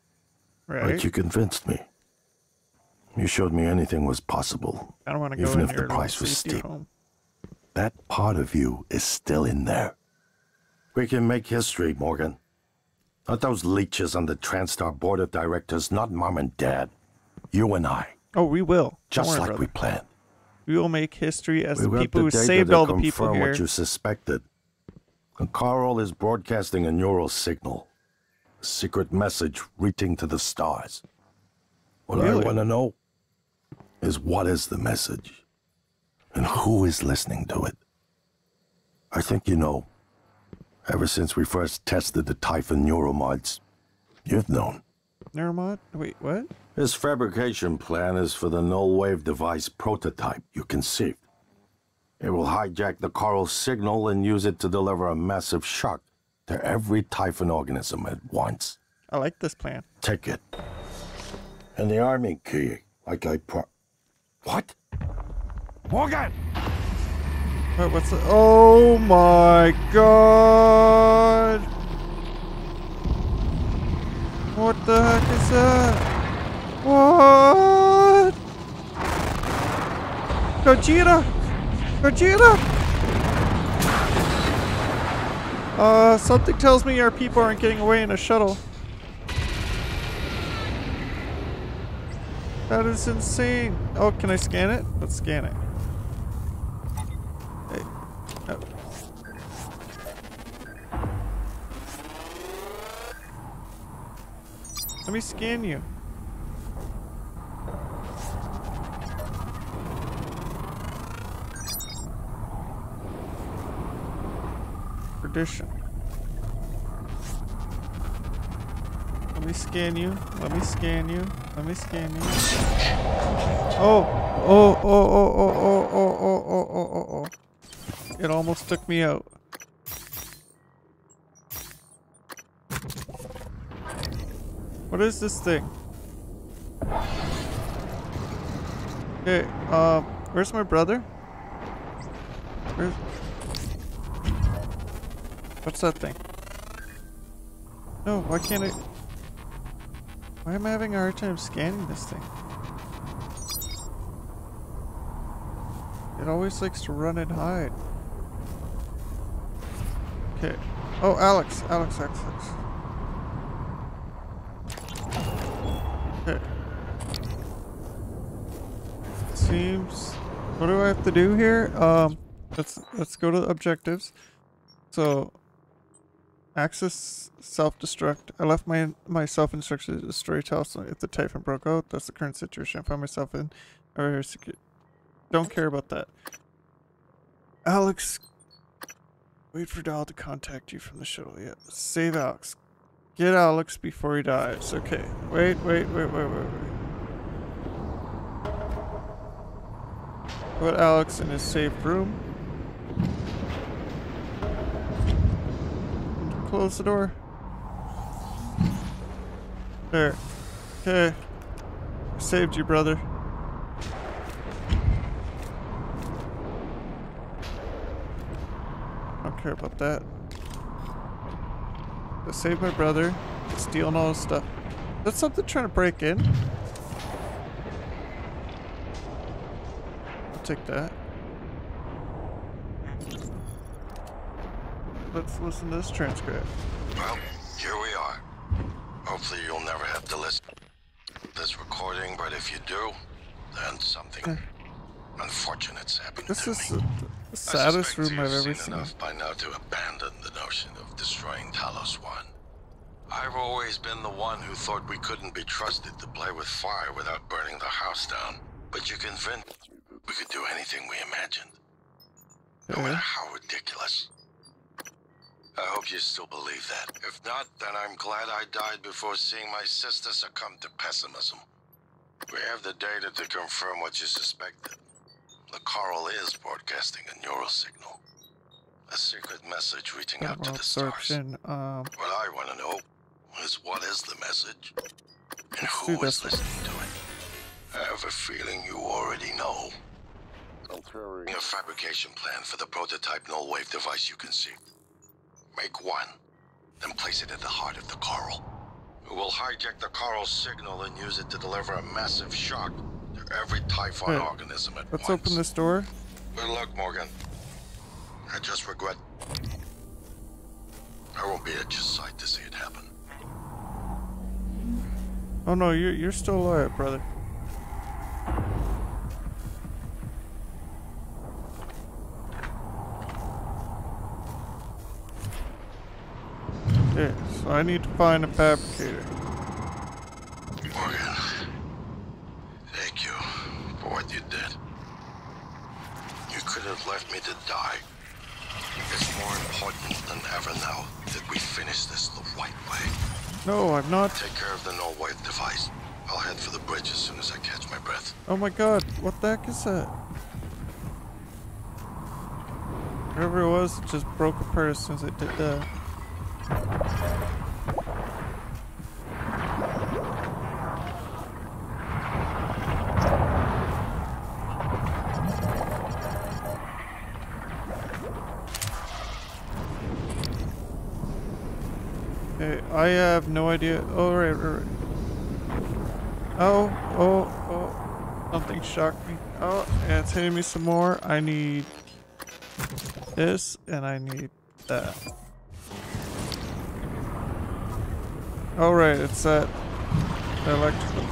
Speaker 1: Right.
Speaker 13: But you convinced me. You showed me anything was possible.
Speaker 1: I don't want to go
Speaker 13: even
Speaker 1: in
Speaker 13: if the price was steep. That part of you is still in there. We can make history, Morgan. Not those leeches on the TranStar board of directors, not Mom and Dad. You and I.
Speaker 1: Oh, we will.
Speaker 13: Just like we planned.
Speaker 1: We will make history as the
Speaker 13: We
Speaker 1: people who
Speaker 13: got the data
Speaker 1: saved
Speaker 13: to
Speaker 1: all the people
Speaker 13: confirm
Speaker 1: here.
Speaker 13: what you suspected. And Carl is broadcasting a neural signal. A secret message reaching to the stars. What I want to know is what is the message? And who is listening to it? I think you know. Ever since we first tested the Typhon neuromods, you've known.
Speaker 1: Neuromod? Wait, what?
Speaker 13: His fabrication plan is for the null wave device prototype you conceived. It will hijack the coral signal and use it to deliver a massive shock to every Typhon organism at once.
Speaker 1: I like this plan.
Speaker 13: Take it. And the army key, like I What? Morgan!
Speaker 1: Wait, what's the... Oh my god! What the heck is that? What? Gogeta! Gogeta! Something tells me our people aren't getting away in a shuttle. That is insane. Oh, can I scan it? Let's scan it. Hey. Oh. Let me scan you. Perdition. Let me scan you. Let me scan you. Let me scan you. Oh! Oh! Oh! Oh! Oh! Oh! Oh! Oh! Oh! Oh! Oh! Oh! It almost took me out. What is this thing? Okay, where's my brother? Where's... What's that thing? No, why can't I... Why am I having a hard time scanning this thing? It always likes to run and hide. Okay. Oh, Alex. Alex. Okay. Seems... What do I have to do here? Let's go to the objectives. So... Access self-destruct. I left my self-instruction to destroy Talos if the Typhon broke out. That's the current situation I found myself in. Don't care about that. Alex Wait for Dahl to contact you from the shuttle. Yeah. Save Alex. Get Alex before he dies. Okay. Wait. Put Alex in his safe room. Close the door. There. Okay. Saved you, brother. Don't care about that. I saved my brother. Stealing all his stuff. That's something trying to break in. I'll take that. Let's listen to this transcript.
Speaker 13: Well, here we are. Hopefully you'll never have to listen to this recording, but if you do, then something unfortunate's happened
Speaker 1: This
Speaker 13: to
Speaker 1: is
Speaker 13: me.
Speaker 1: the saddest room I've ever
Speaker 13: You've
Speaker 1: seen.
Speaker 13: enough by now to abandon the notion of destroying Talos 1. I've always been the one who thought we couldn't be trusted to play with fire without burning the house down. But you convinced we could do anything we imagined. No matter how ridiculous. I hope you still believe that. If not, then I'm glad I died before seeing my sister succumb to pessimism. We have the data to confirm what you suspected. The coral is broadcasting a neural signal. A secret message reaching out to the stars. What I want to know is what is the message? And who is listening to it? I have a feeling you already know. A fabrication plan for the prototype null wave device you conceived. Make one, then place it at the heart of the coral. We'll hijack the coral's signal and use it to deliver a massive shock to every Typhon organism at once.
Speaker 1: Let's open this door.
Speaker 13: Good luck, Morgan. I just regret I won't be at your side to see it happen.
Speaker 1: Oh no, you're still alive, brother. Okay, so I need to find a fabricator.
Speaker 13: Morgan, thank you for what you did. You could have left me to die. It's more important than ever now that we finish this the right way.
Speaker 1: No, I'm not.
Speaker 13: Take care of the null wave device. I'll head for the bridge as soon as I catch my breath.
Speaker 1: Oh my god, what the heck is that? Whatever it was, it just broke apart as soon as it did that. Okay, I have no idea. Oh, right. Oh. Something shocked me. Oh, yeah, it's hitting me some more. I need this, and I need that. Oh, right, it's that electrical.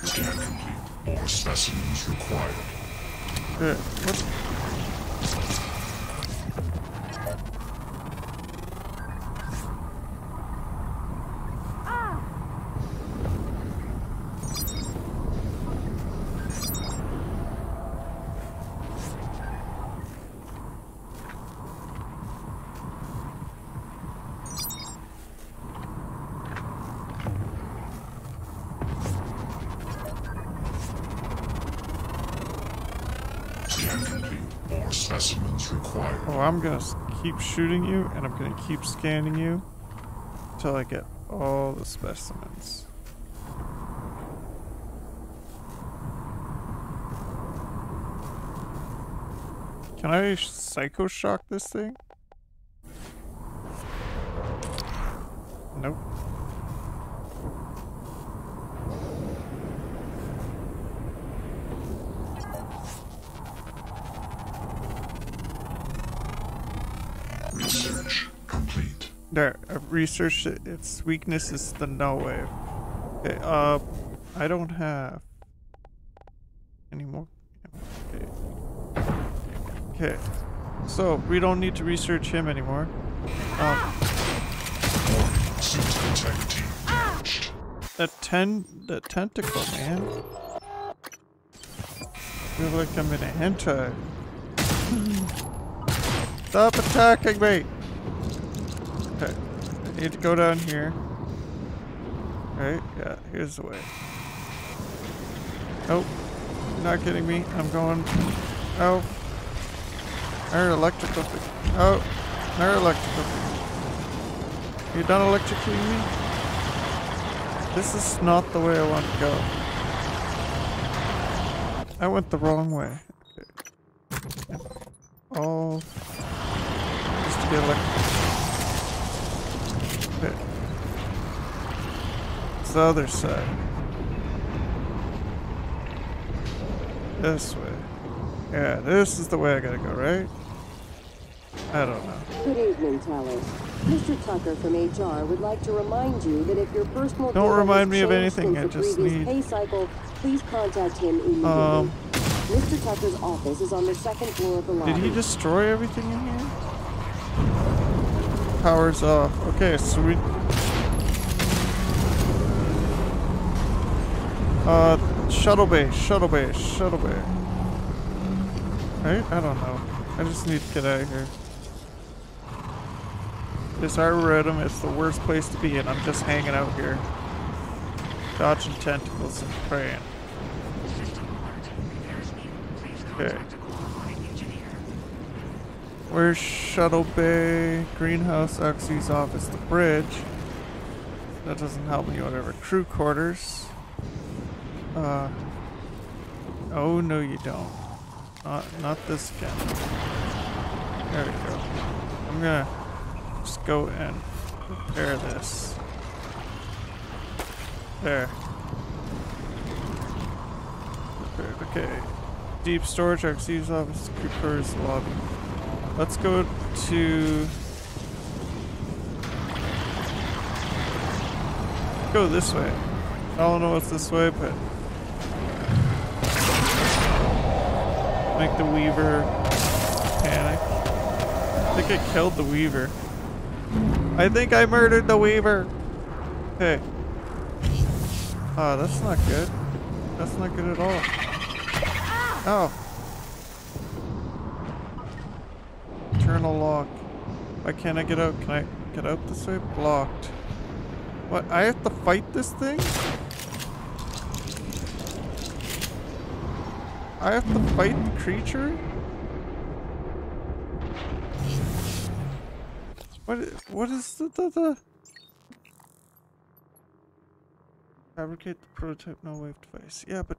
Speaker 8: Scan complete. More specimens required.
Speaker 1: Yeah, what?
Speaker 8: More specimens required.
Speaker 1: Oh, I'm gonna keep shooting you, and I'm gonna keep scanning you until I get all the specimens. Can I psycho shock this thing? Nope.
Speaker 8: Research complete.
Speaker 1: There, I've researched it. Its weakness is the null wave. Okay, I don't have any more. Okay. So, we don't need to research him anymore. That tentacle, man. I feel like I'm in a hentai. Stop attacking me! Okay, I need to go down here. Right? Yeah, here's the way. Oh, you're not kidding me. I'm going. Oh. Another electrical thing. Oh, another electrical thing. You done electrocuting me? This is not the way I want to go. I went the wrong way. Oh. Just to get electrocuted. Okay. It's the other side. This way. Yeah, this is the way I gotta go, right? I don't know.
Speaker 21: Good evening, Talos. Mr. Tucker from HR would like to remind you that if your personal
Speaker 1: don't remind me of anything. I just need.
Speaker 21: Pay cycle, please contact him immediately. Mr. Tucker's office is on the second floor of the lobby.
Speaker 1: Did he destroy everything in here? Power's off. Okay, so we. Shuttle bay, shuttle bay, shuttle bay. Right? I don't know. I just need to get out of here. This Arboretum is the worst place to be in. I'm just hanging out here. Dodging tentacles and praying. Okay. Where's Shuttle Bay? Greenhouse, Oxy's office, the bridge. That doesn't help me, whatever. Crew quarters. Oh no you don't. Not this again. There we go. I'm gonna just go and repair this. There. Repaired. Okay. Deep storage, Arxie's office, Cooper's lobby. Let's go to... Go this way. I don't know what's this way, but... Make the Weaver panic. I think I killed the Weaver. I think I murdered the Weaver! Okay. Oh, that's not good. That's not good at all. Oh. Internal lock. Why can't I get out? Can I get out this way? Blocked. What? I have to fight this thing? I have to fight the creature? What is the fabricate the prototype no wave device. Yeah, but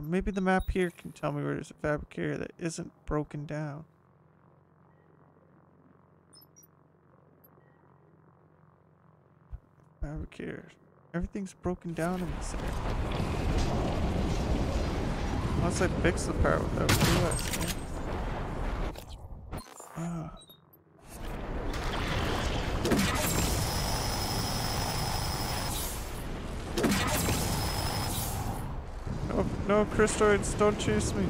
Speaker 1: maybe the map here can tell me where there's a fabricator that isn't broken down. Fabricator. Everything's broken down in this area. Unless I fix the power without realizing it. No, Crystoids, don't chase me.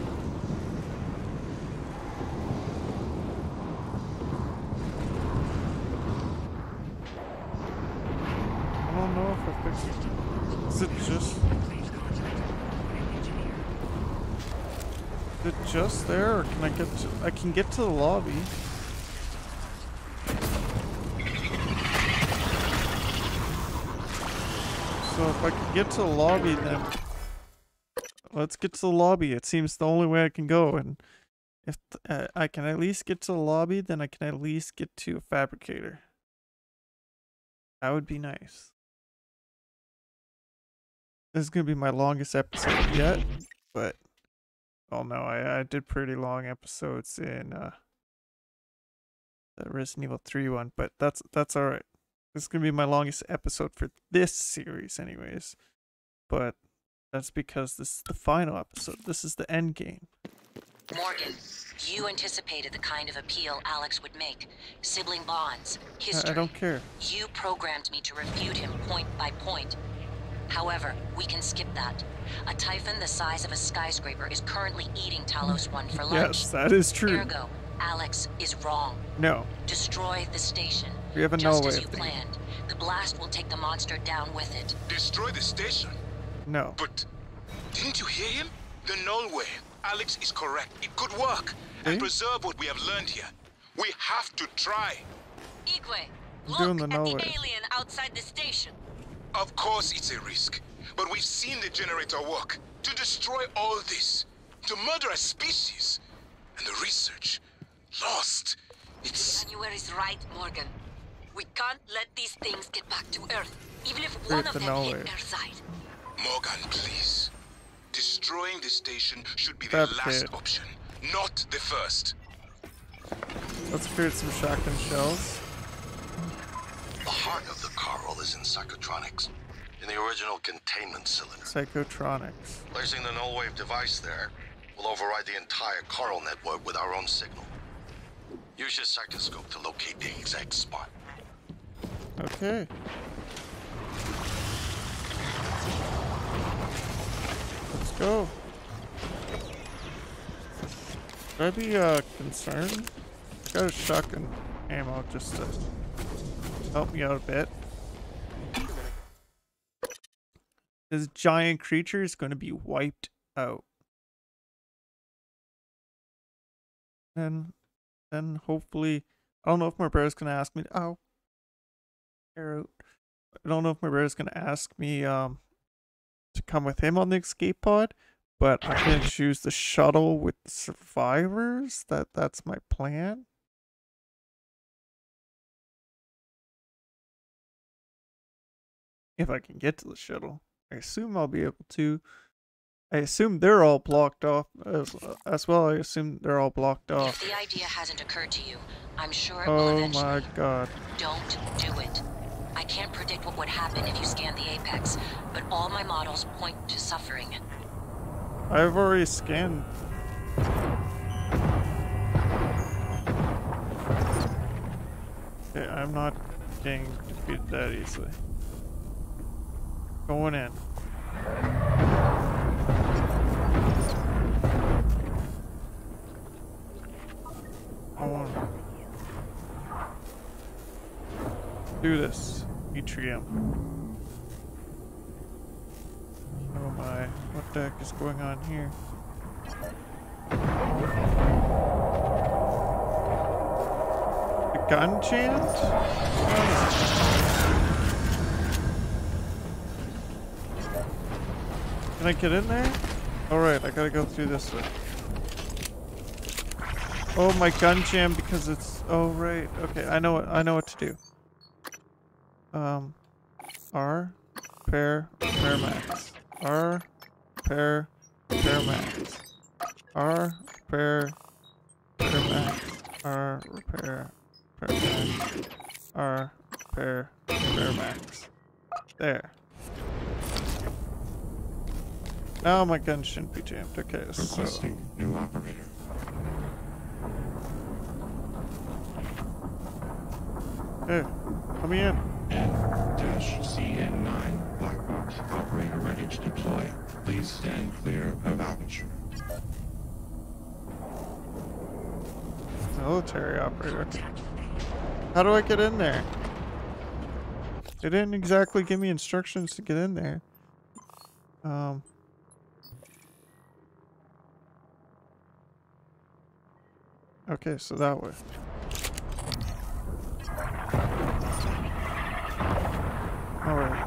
Speaker 1: I don't know if I fixed it. Is it just there, or can I get to... I can get to the lobby. So if I can get to the lobby, then... Let's get to the lobby. It seems the only way I can go, and if I can at least get to the lobby, then I can at least get to a fabricator. That would be nice. This is gonna be my longest episode yet, but oh no, I did pretty long episodes in the Resident Evil 3 one, but that's all right. This is gonna be my longest episode for this series, anyways. But that's because this is the final episode. This is the end game.
Speaker 16: Morgan, you anticipated the kind of appeal Alex would make. Sibling bonds, history.
Speaker 1: I don't care.
Speaker 16: You programmed me to refute him point by point. However, we can skip that. A typhon the size of a skyscraper is currently eating Talos 1 for lunch.
Speaker 1: Yes, that is true.
Speaker 16: Ergo, Alex is wrong.
Speaker 1: No.
Speaker 16: Destroy the station.
Speaker 1: We have a
Speaker 16: just
Speaker 1: null
Speaker 16: as
Speaker 1: wave
Speaker 16: you
Speaker 1: thing.
Speaker 16: planned. The blast will take the monster down with it.
Speaker 7: Destroy the station?
Speaker 1: No.
Speaker 7: But didn't you hear him? The null wave. Alex is correct. It could work.
Speaker 1: See?
Speaker 7: And preserve what we have learned here. We have to try.
Speaker 16: Igwe,
Speaker 1: Doing
Speaker 16: look
Speaker 1: the
Speaker 16: at
Speaker 1: null
Speaker 16: the
Speaker 1: wave.
Speaker 16: alien outside the station.
Speaker 7: Of course it's a risk. But we've seen the generator work. To destroy all this. To murder a species. And the research. Lost. It's...
Speaker 16: January's right, Morgan. We can't let these things get back to Earth, even if
Speaker 1: Create
Speaker 16: one of
Speaker 1: the
Speaker 16: them
Speaker 1: null
Speaker 16: hit
Speaker 1: wave.
Speaker 16: Earthside.
Speaker 7: Morgan, please. Destroying the station should be the
Speaker 1: That
Speaker 7: last
Speaker 1: kid.
Speaker 7: option, not the first.
Speaker 1: Let's create some shotgun shells.
Speaker 13: The heart of the coral is in psychotronics, in the original containment cylinder.
Speaker 1: Psychotronics.
Speaker 13: Placing the null wave device there will override the entire coral network with our own signal. Use your psychoscope to locate the exact spot.
Speaker 1: Okay. Let's go. Should I be concerned? Got a shotgun ammo just to help me out a bit. This giant creature is going to be wiped out. And then hopefully, I don't know if my brother's going to ask me to, arrow. I don't know if my brother's going to ask me to come with him on the escape pod, but I'm going to choose the shuttle with the survivors. That's my plan. If I can get to the shuttle. I assume I'll be able to. I assume they're all blocked off as well. I assume they're all blocked off.
Speaker 16: If the idea hasn't occurred to you, I'm sure it will
Speaker 1: Oh
Speaker 16: eventually.
Speaker 1: my god.
Speaker 16: Don't do it. I can't predict what would happen if you scan the apex, but all my models point to suffering.
Speaker 1: I've already scanned. Okay, I'm not getting defeated that easily. Going in. I want to do this. Atrium. Oh my, what the heck is going on here? The gun chant? Can I get in there? Alright, I gotta go through this way. Oh, my gun jam because it's... Oh, right. Okay, I know what to do. R, repair max. R, repair max. R, repair max. R, repair max. R, repair max. There. Now my gun shouldn't be jammed. Okay, so...
Speaker 8: Requesting new operator.
Speaker 1: Hey, let me in.
Speaker 8: N-CN9 black box operator ready to deploy. Please stand clear of aperture.
Speaker 1: Military operator. How do I get in there? They didn't exactly give me instructions to get in there. Okay, so that way. Alright.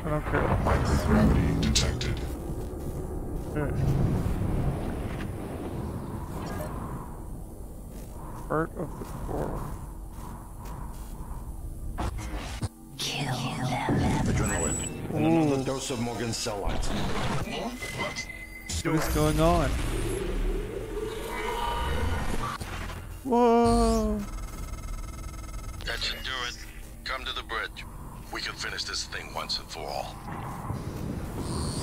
Speaker 1: I don't care.
Speaker 8: Gravity detected.
Speaker 1: Okay. Part of the coral.
Speaker 16: Kill them.
Speaker 13: Adrenaline. And another dose of Morgan's cell lines.
Speaker 1: What is going on? Whoa!
Speaker 13: That should do it. Come to the bridge. We can finish this thing once and for all.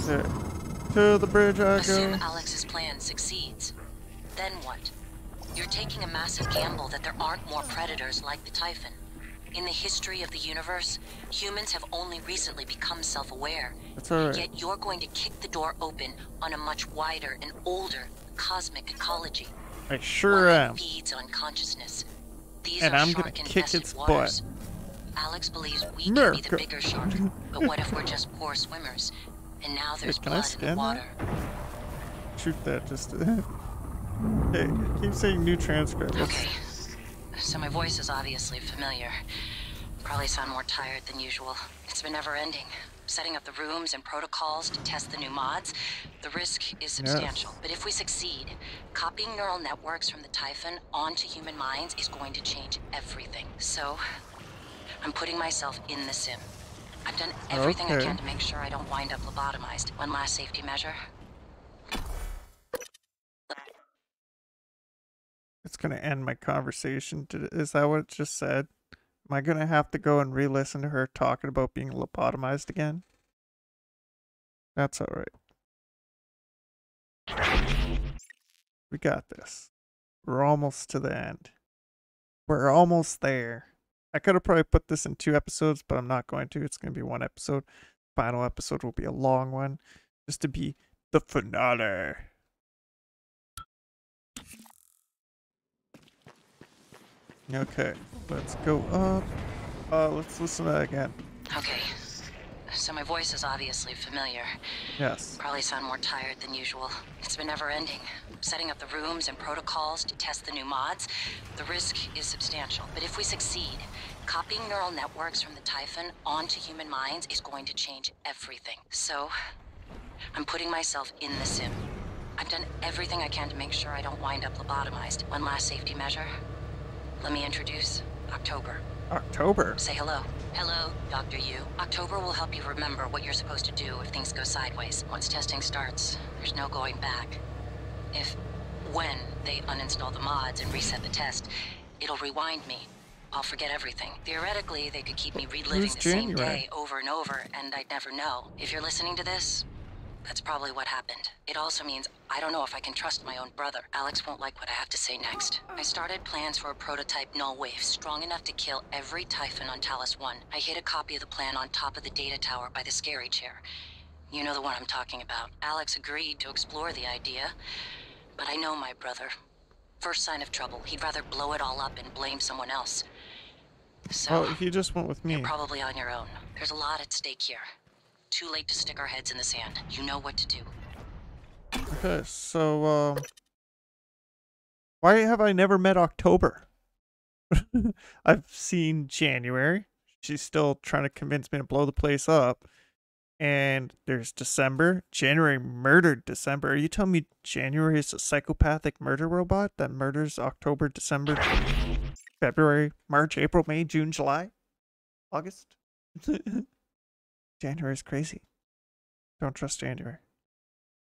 Speaker 1: Okay. To the bridge I
Speaker 16: Assume
Speaker 1: go.
Speaker 16: Alex's plan succeeds. Then what? You're taking a massive gamble that there aren't more predators like the Typhon. In the history of the universe, humans have only recently become self-aware.
Speaker 1: That's alright.
Speaker 16: Yet you're going to kick the door open on a much wider and older cosmic ecology.
Speaker 1: I sure am.
Speaker 16: Feeds on consciousness. These
Speaker 1: And
Speaker 16: are
Speaker 1: I'm gonna kick its butt.
Speaker 16: Alex believes we can be the bigger shark, but what if we're just poor swimmers? And now there's blood in the water.
Speaker 1: Shoot that just. Hey, keep saying new transcript.
Speaker 16: Okay. So my voice is obviously familiar. Probably sound more tired than usual. It's been never ending. Setting up the rooms and protocols to test the new mods. The risk is substantial, but if we succeed, copying neural networks from the Typhon onto human minds is going to change everything. So, I'm putting myself in the sim. I've done everything I can to make sure I don't wind up lobotomized. One last safety measure.
Speaker 1: It's gonna end my conversation. Is that what it just said? Am I gonna have to go and re-listen to her talking about being lobotomized again? That's alright. We got this. We're almost to the end. We're almost there. I could have probably put this in 2 episodes, but I'm not going to. It's going to be 1 episode. Final episode will be a long one, just to be the finale. Okay, let's go up. Let's listen to that again.
Speaker 16: Okay. So my voice is obviously familiar.
Speaker 1: Yes.
Speaker 16: Probably sound more tired than usual. It's been never ending. Setting up the rooms and protocols to test the new mods. The risk is substantial, but if we succeed, copying neural networks from the Typhon onto human minds is going to change everything. So, I'm putting myself in the sim. I've done everything I can to make sure I don't wind up lobotomized. One last safety measure. Let me introduce October.
Speaker 1: October?
Speaker 16: Say hello. Hello, Dr. Yu. October will help you remember what you're supposed to do if things go sideways. Once testing starts, there's no going back. When they uninstall the mods and reset the test, it'll rewind me. I'll forget everything. Theoretically, they could keep me reliving the same day over and over, and I'd never know. If you're listening to this, that's probably what happened. It also means I don't know if I can trust my own brother. Alex won't like what I have to say next. I started plans for a prototype null wave strong enough to kill every Typhon on Talos 1. I hid a copy of the plan on top of the data tower by the scary chair. You know the one I'm talking about. Alex agreed to explore the idea, but I know my brother. First sign of trouble, he'd rather blow it all up and blame someone else. So,
Speaker 1: he just went with me.
Speaker 16: You're probably on your own. There's a lot at stake here. Too late to stick our heads in the sand. You know what to do.
Speaker 1: Okay, so, why have I never met October? I've seen January. She's still trying to convince me to blow the place up. And there's December. January murdered December. Are you telling me January is a psychopathic murder robot that murders October, December, February, March, April, May, June, July, August? January is crazy. Don't trust January.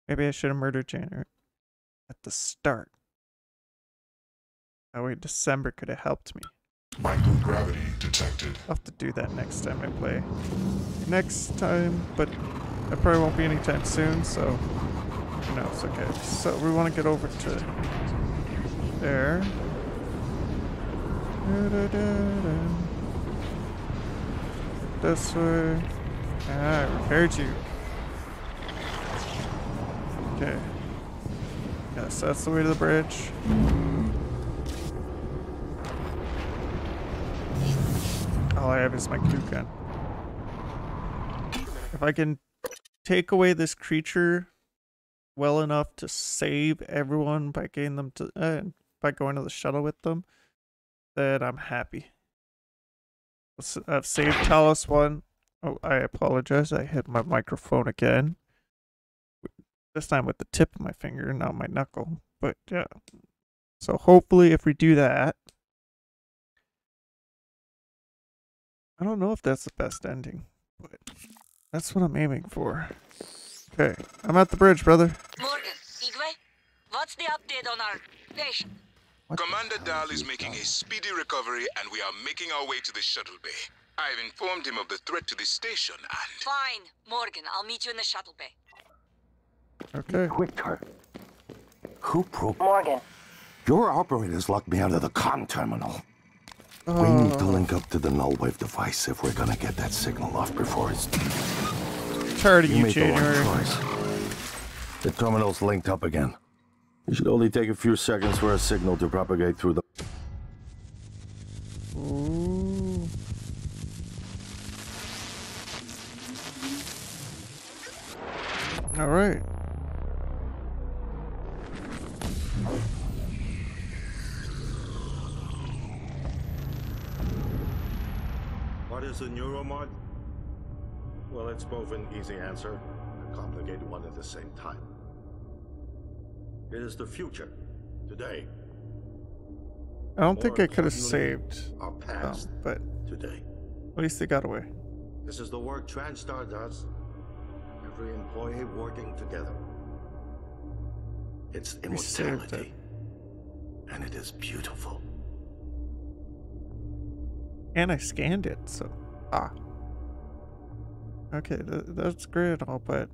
Speaker 1: Maybe I should have murdered January at the start. That way December could have helped me.
Speaker 8: Microgravity detected.
Speaker 1: I'll have to do that next time I play. Next time, but it probably won't be anytime soon, so no, it's okay. So we want to get over to there. This way. Ah, I repaired you. Okay. Yes, that's the way to the bridge. All I have is my glue gun. If I can take away this creature well enough to save everyone by getting them to by going to the shuttle with them, then I'm happy. I've saved Talos 1. Oh, I apologize. I hit my microphone again. This time with the tip of my finger, not my knuckle. But yeah. So hopefully if we do that, I don't know if that's the best ending, but that's what I'm aiming for. Okay, I'm at the bridge, brother.
Speaker 6: Morgan, Igwe, what's the update on our patient?
Speaker 7: Commander Dahl is making a speedy recovery, and we are making our way to the shuttle bay. I've informed him of the threat to the station, and...
Speaker 6: Fine, Morgan, I'll meet you in the shuttle bay.
Speaker 1: Okay.
Speaker 15: Quick, Tart. Who broke...
Speaker 20: Morgan.
Speaker 15: Your operators locked me out of the comm terminal. We need to link up to the null wave device if we're gonna get that signal off before it's...
Speaker 1: Tired of you,
Speaker 15: made the
Speaker 1: January.
Speaker 15: wrong choice. The terminal's linked up again.
Speaker 17: It should only take a few seconds for a signal to propagate through the...
Speaker 1: Ooh. All right.
Speaker 17: What is a neuromod? Well, it's both an easy answer and a complicated one at the same time. It is the future, today.
Speaker 1: I don't think
Speaker 17: Or
Speaker 1: I could have
Speaker 17: certainly
Speaker 1: saved,
Speaker 17: our past,
Speaker 1: but
Speaker 17: today.
Speaker 1: at least they got away.
Speaker 17: This is the work TranStar does. Every employee working together. It's
Speaker 1: We saved
Speaker 17: immortality. And it is beautiful.
Speaker 1: And I scanned it, so okay, that's great and all, but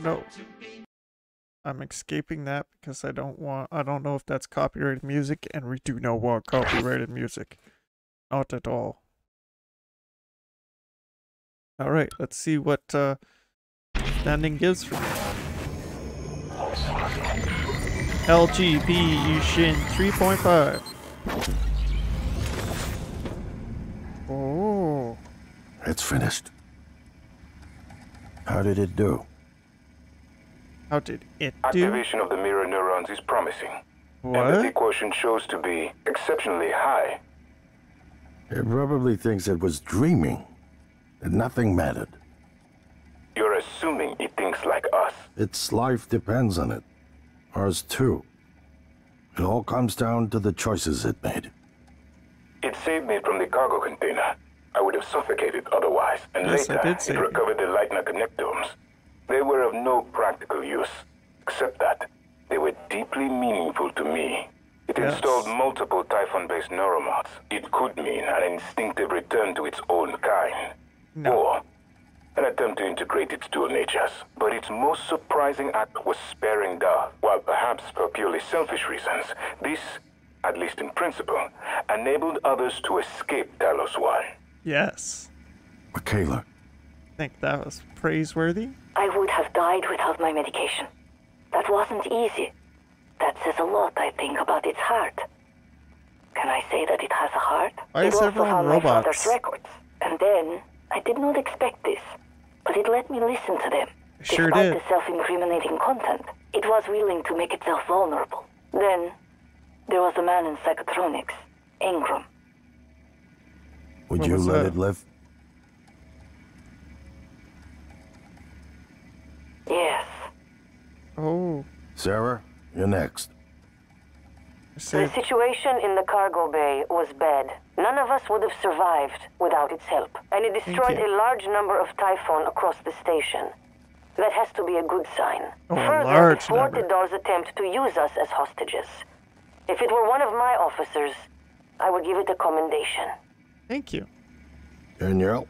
Speaker 1: no. I'm escaping that because I don't know if that's copyrighted music, and we do not want copyrighted music. Not at all. Alright, let's see what standing gives for me. LGB Shin 3.5. Oh.
Speaker 17: It's finished. How did it do?
Speaker 1: How did it do?
Speaker 5: Activation of the mirror neurons is promising.
Speaker 1: What?
Speaker 5: Empathy quotient shows to be exceptionally high.
Speaker 17: It probably thinks it was dreaming. That nothing mattered.
Speaker 5: You're assuming it thinks like us.
Speaker 17: Its life depends on it. Ours too. It all comes down to the choices it made.
Speaker 5: It saved me from the cargo container. I would have suffocated otherwise, and
Speaker 1: Yes,
Speaker 5: later
Speaker 1: it did
Speaker 5: recovered the Leitner connectomes. They were of no practical use, except that they were deeply meaningful to me. It installed multiple Typhon-based neuromods. It could mean an instinctive return to its own kind. Or an attempt to integrate its dual natures. But its most surprising act was sparing Dar. While perhaps for purely selfish reasons, this, at least in principle, enabled others to escape Talos 1.
Speaker 1: Yes.
Speaker 17: Michaela.
Speaker 1: Think that was praiseworthy?
Speaker 6: I would have died without my medication. That wasn't easy. That says a lot, I think, about its heart. Can I say that it has a heart?
Speaker 1: Why
Speaker 6: It
Speaker 1: is
Speaker 6: also
Speaker 1: everyone
Speaker 6: found my
Speaker 1: robots?
Speaker 6: father's records. And then, I did not expect this, but it let me listen to them.
Speaker 1: Sure
Speaker 6: Despite
Speaker 1: did.
Speaker 6: the self-incriminating content, it was willing to make itself vulnerable. Then, there was a man in psychotronics, Ingram.
Speaker 17: Would
Speaker 1: What
Speaker 17: you
Speaker 1: was
Speaker 17: let
Speaker 1: that?
Speaker 17: it live?
Speaker 6: Yes.
Speaker 1: Oh.
Speaker 17: Sarah, you're next.
Speaker 6: The situation in the cargo bay was bad. None of us would have survived without its help. And it destroyed
Speaker 1: you.
Speaker 6: a large number of Typhon across the station. That has to be a good sign.
Speaker 1: Oh, a
Speaker 6: Further,
Speaker 1: large
Speaker 6: it thwarted Dar's attempt to use us as hostages. If it were one of my officers, I would give it a commendation.
Speaker 1: Thank you.
Speaker 17: Danielle,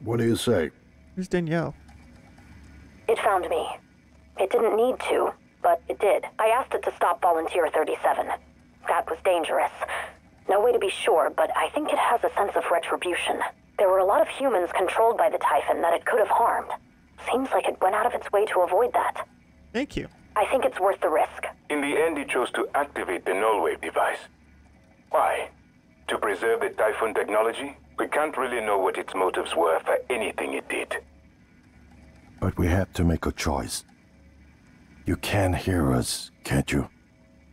Speaker 17: what do you say?
Speaker 1: Who's Danielle?
Speaker 6: It found me. It didn't need to, but it did. I asked it to stop Volunteer 37. That was dangerous. No way to be sure, but I think it has a sense of retribution. There were a lot of humans controlled by the Typhon that it could have harmed. Seems like it went out of its way to avoid that.
Speaker 1: Thank you.
Speaker 6: I think it's worth the risk.
Speaker 5: In the end, it chose to activate the null-wave device. Why? To preserve the Typhon technology? We can't really know what its motives were for anything it did.
Speaker 17: But we have to make a choice. You can hear us, can't you?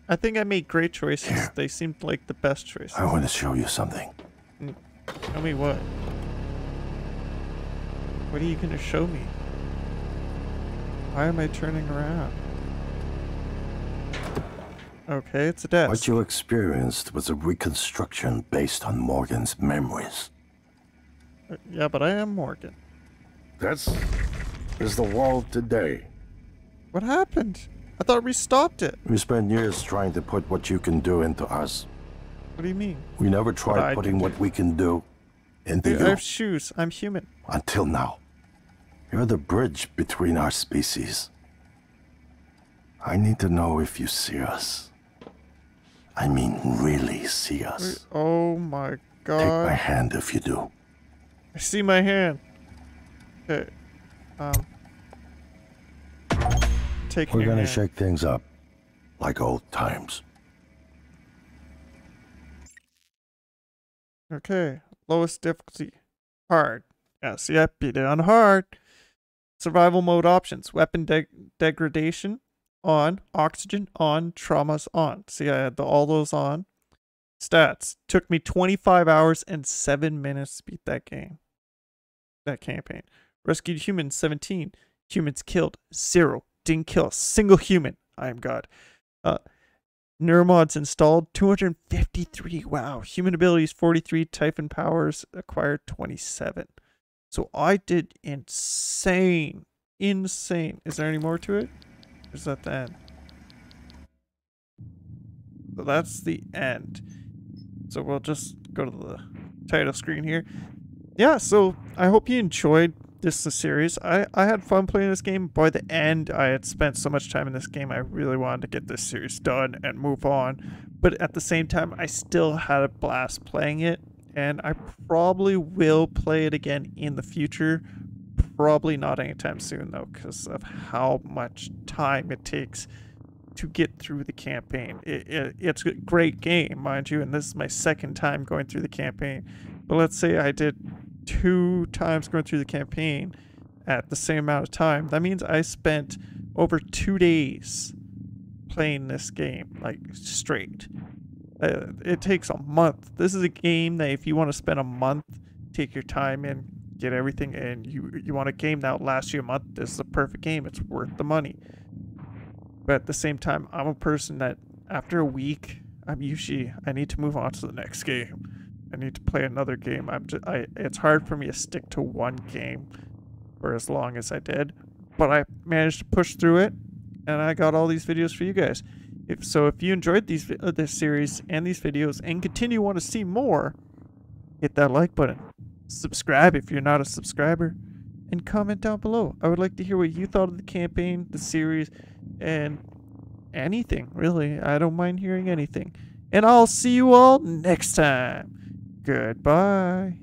Speaker 1: I think I made great choices. They seemed like the best choices.
Speaker 17: I want to show you something.
Speaker 1: Tell me what? What are you going to show me? Why am I turning around? Okay, it's a desk.
Speaker 17: What you experienced was a reconstruction based on Morgan's memories.
Speaker 1: Yeah, but I am Morgan.
Speaker 17: This is the world today.
Speaker 1: What happened? I thought we stopped it.
Speaker 17: We spent years trying to put what you can do into us.
Speaker 1: What do you mean?
Speaker 17: We never
Speaker 1: I
Speaker 17: tried putting
Speaker 1: can
Speaker 17: what we can do into
Speaker 1: Dude,
Speaker 17: you.
Speaker 1: I have shoes. I'm human.
Speaker 17: Until now. You're the bridge between our species. I need to know if you see us. I mean, really see us.
Speaker 1: Oh my god.
Speaker 17: Take my hand if you do.
Speaker 1: I see my hand. Okay.
Speaker 17: We're gonna shake things up, like old times.
Speaker 1: Okay. Lowest difficulty. Hard. Yes, yep, beat it on hard. Survival mode options. Weapon degradation on. Oxygen on. Traumas on. See, I had all those on. Stats. Took me 25 hours and 7 minutes to beat that game. That campaign. Rescued humans 17. Humans killed 0. Didn't kill a single human. I am God. Neuromods installed 253. Wow. Human abilities 43. Typhon powers acquired 27. So I did insane. Insane. Is there any more to it? Or is that the end? So that's the end. So we'll just go to the title screen here. Yeah, so I hope you enjoyed this series. I had fun playing this game. By the end, I had spent so much time in this game, I really wanted to get this series done and move on. But at the same time, I still had a blast playing it. And I probably will play it again in the future. Probably not anytime soon, though, because of how much time it takes to get through the campaign. It's a great game, mind you, and this is my second time going through the campaign. But let's say I did 2 times going through the campaign at the same amount of time. That means I spent over 2 days playing this game, like, straight. It takes a month. This is a game that if you want to spend a month, take your time and get everything, and you want a game that will last you a month, this is a perfect game. It's worth the money. But at the same time, I'm a person that after a week, I need to move on to the next game. I need to play another game. It's hard for me to stick to one game for as long as I did, but I managed to push through it, and I got all these videos for you guys. If you enjoyed this series and these videos and continue to want to see more, hit that like button, subscribe if you're not a subscriber, and comment down below. I would like to hear what you thought of the campaign, the series, and anything, really. I don't mind hearing anything. And I'll see you all next time. Goodbye.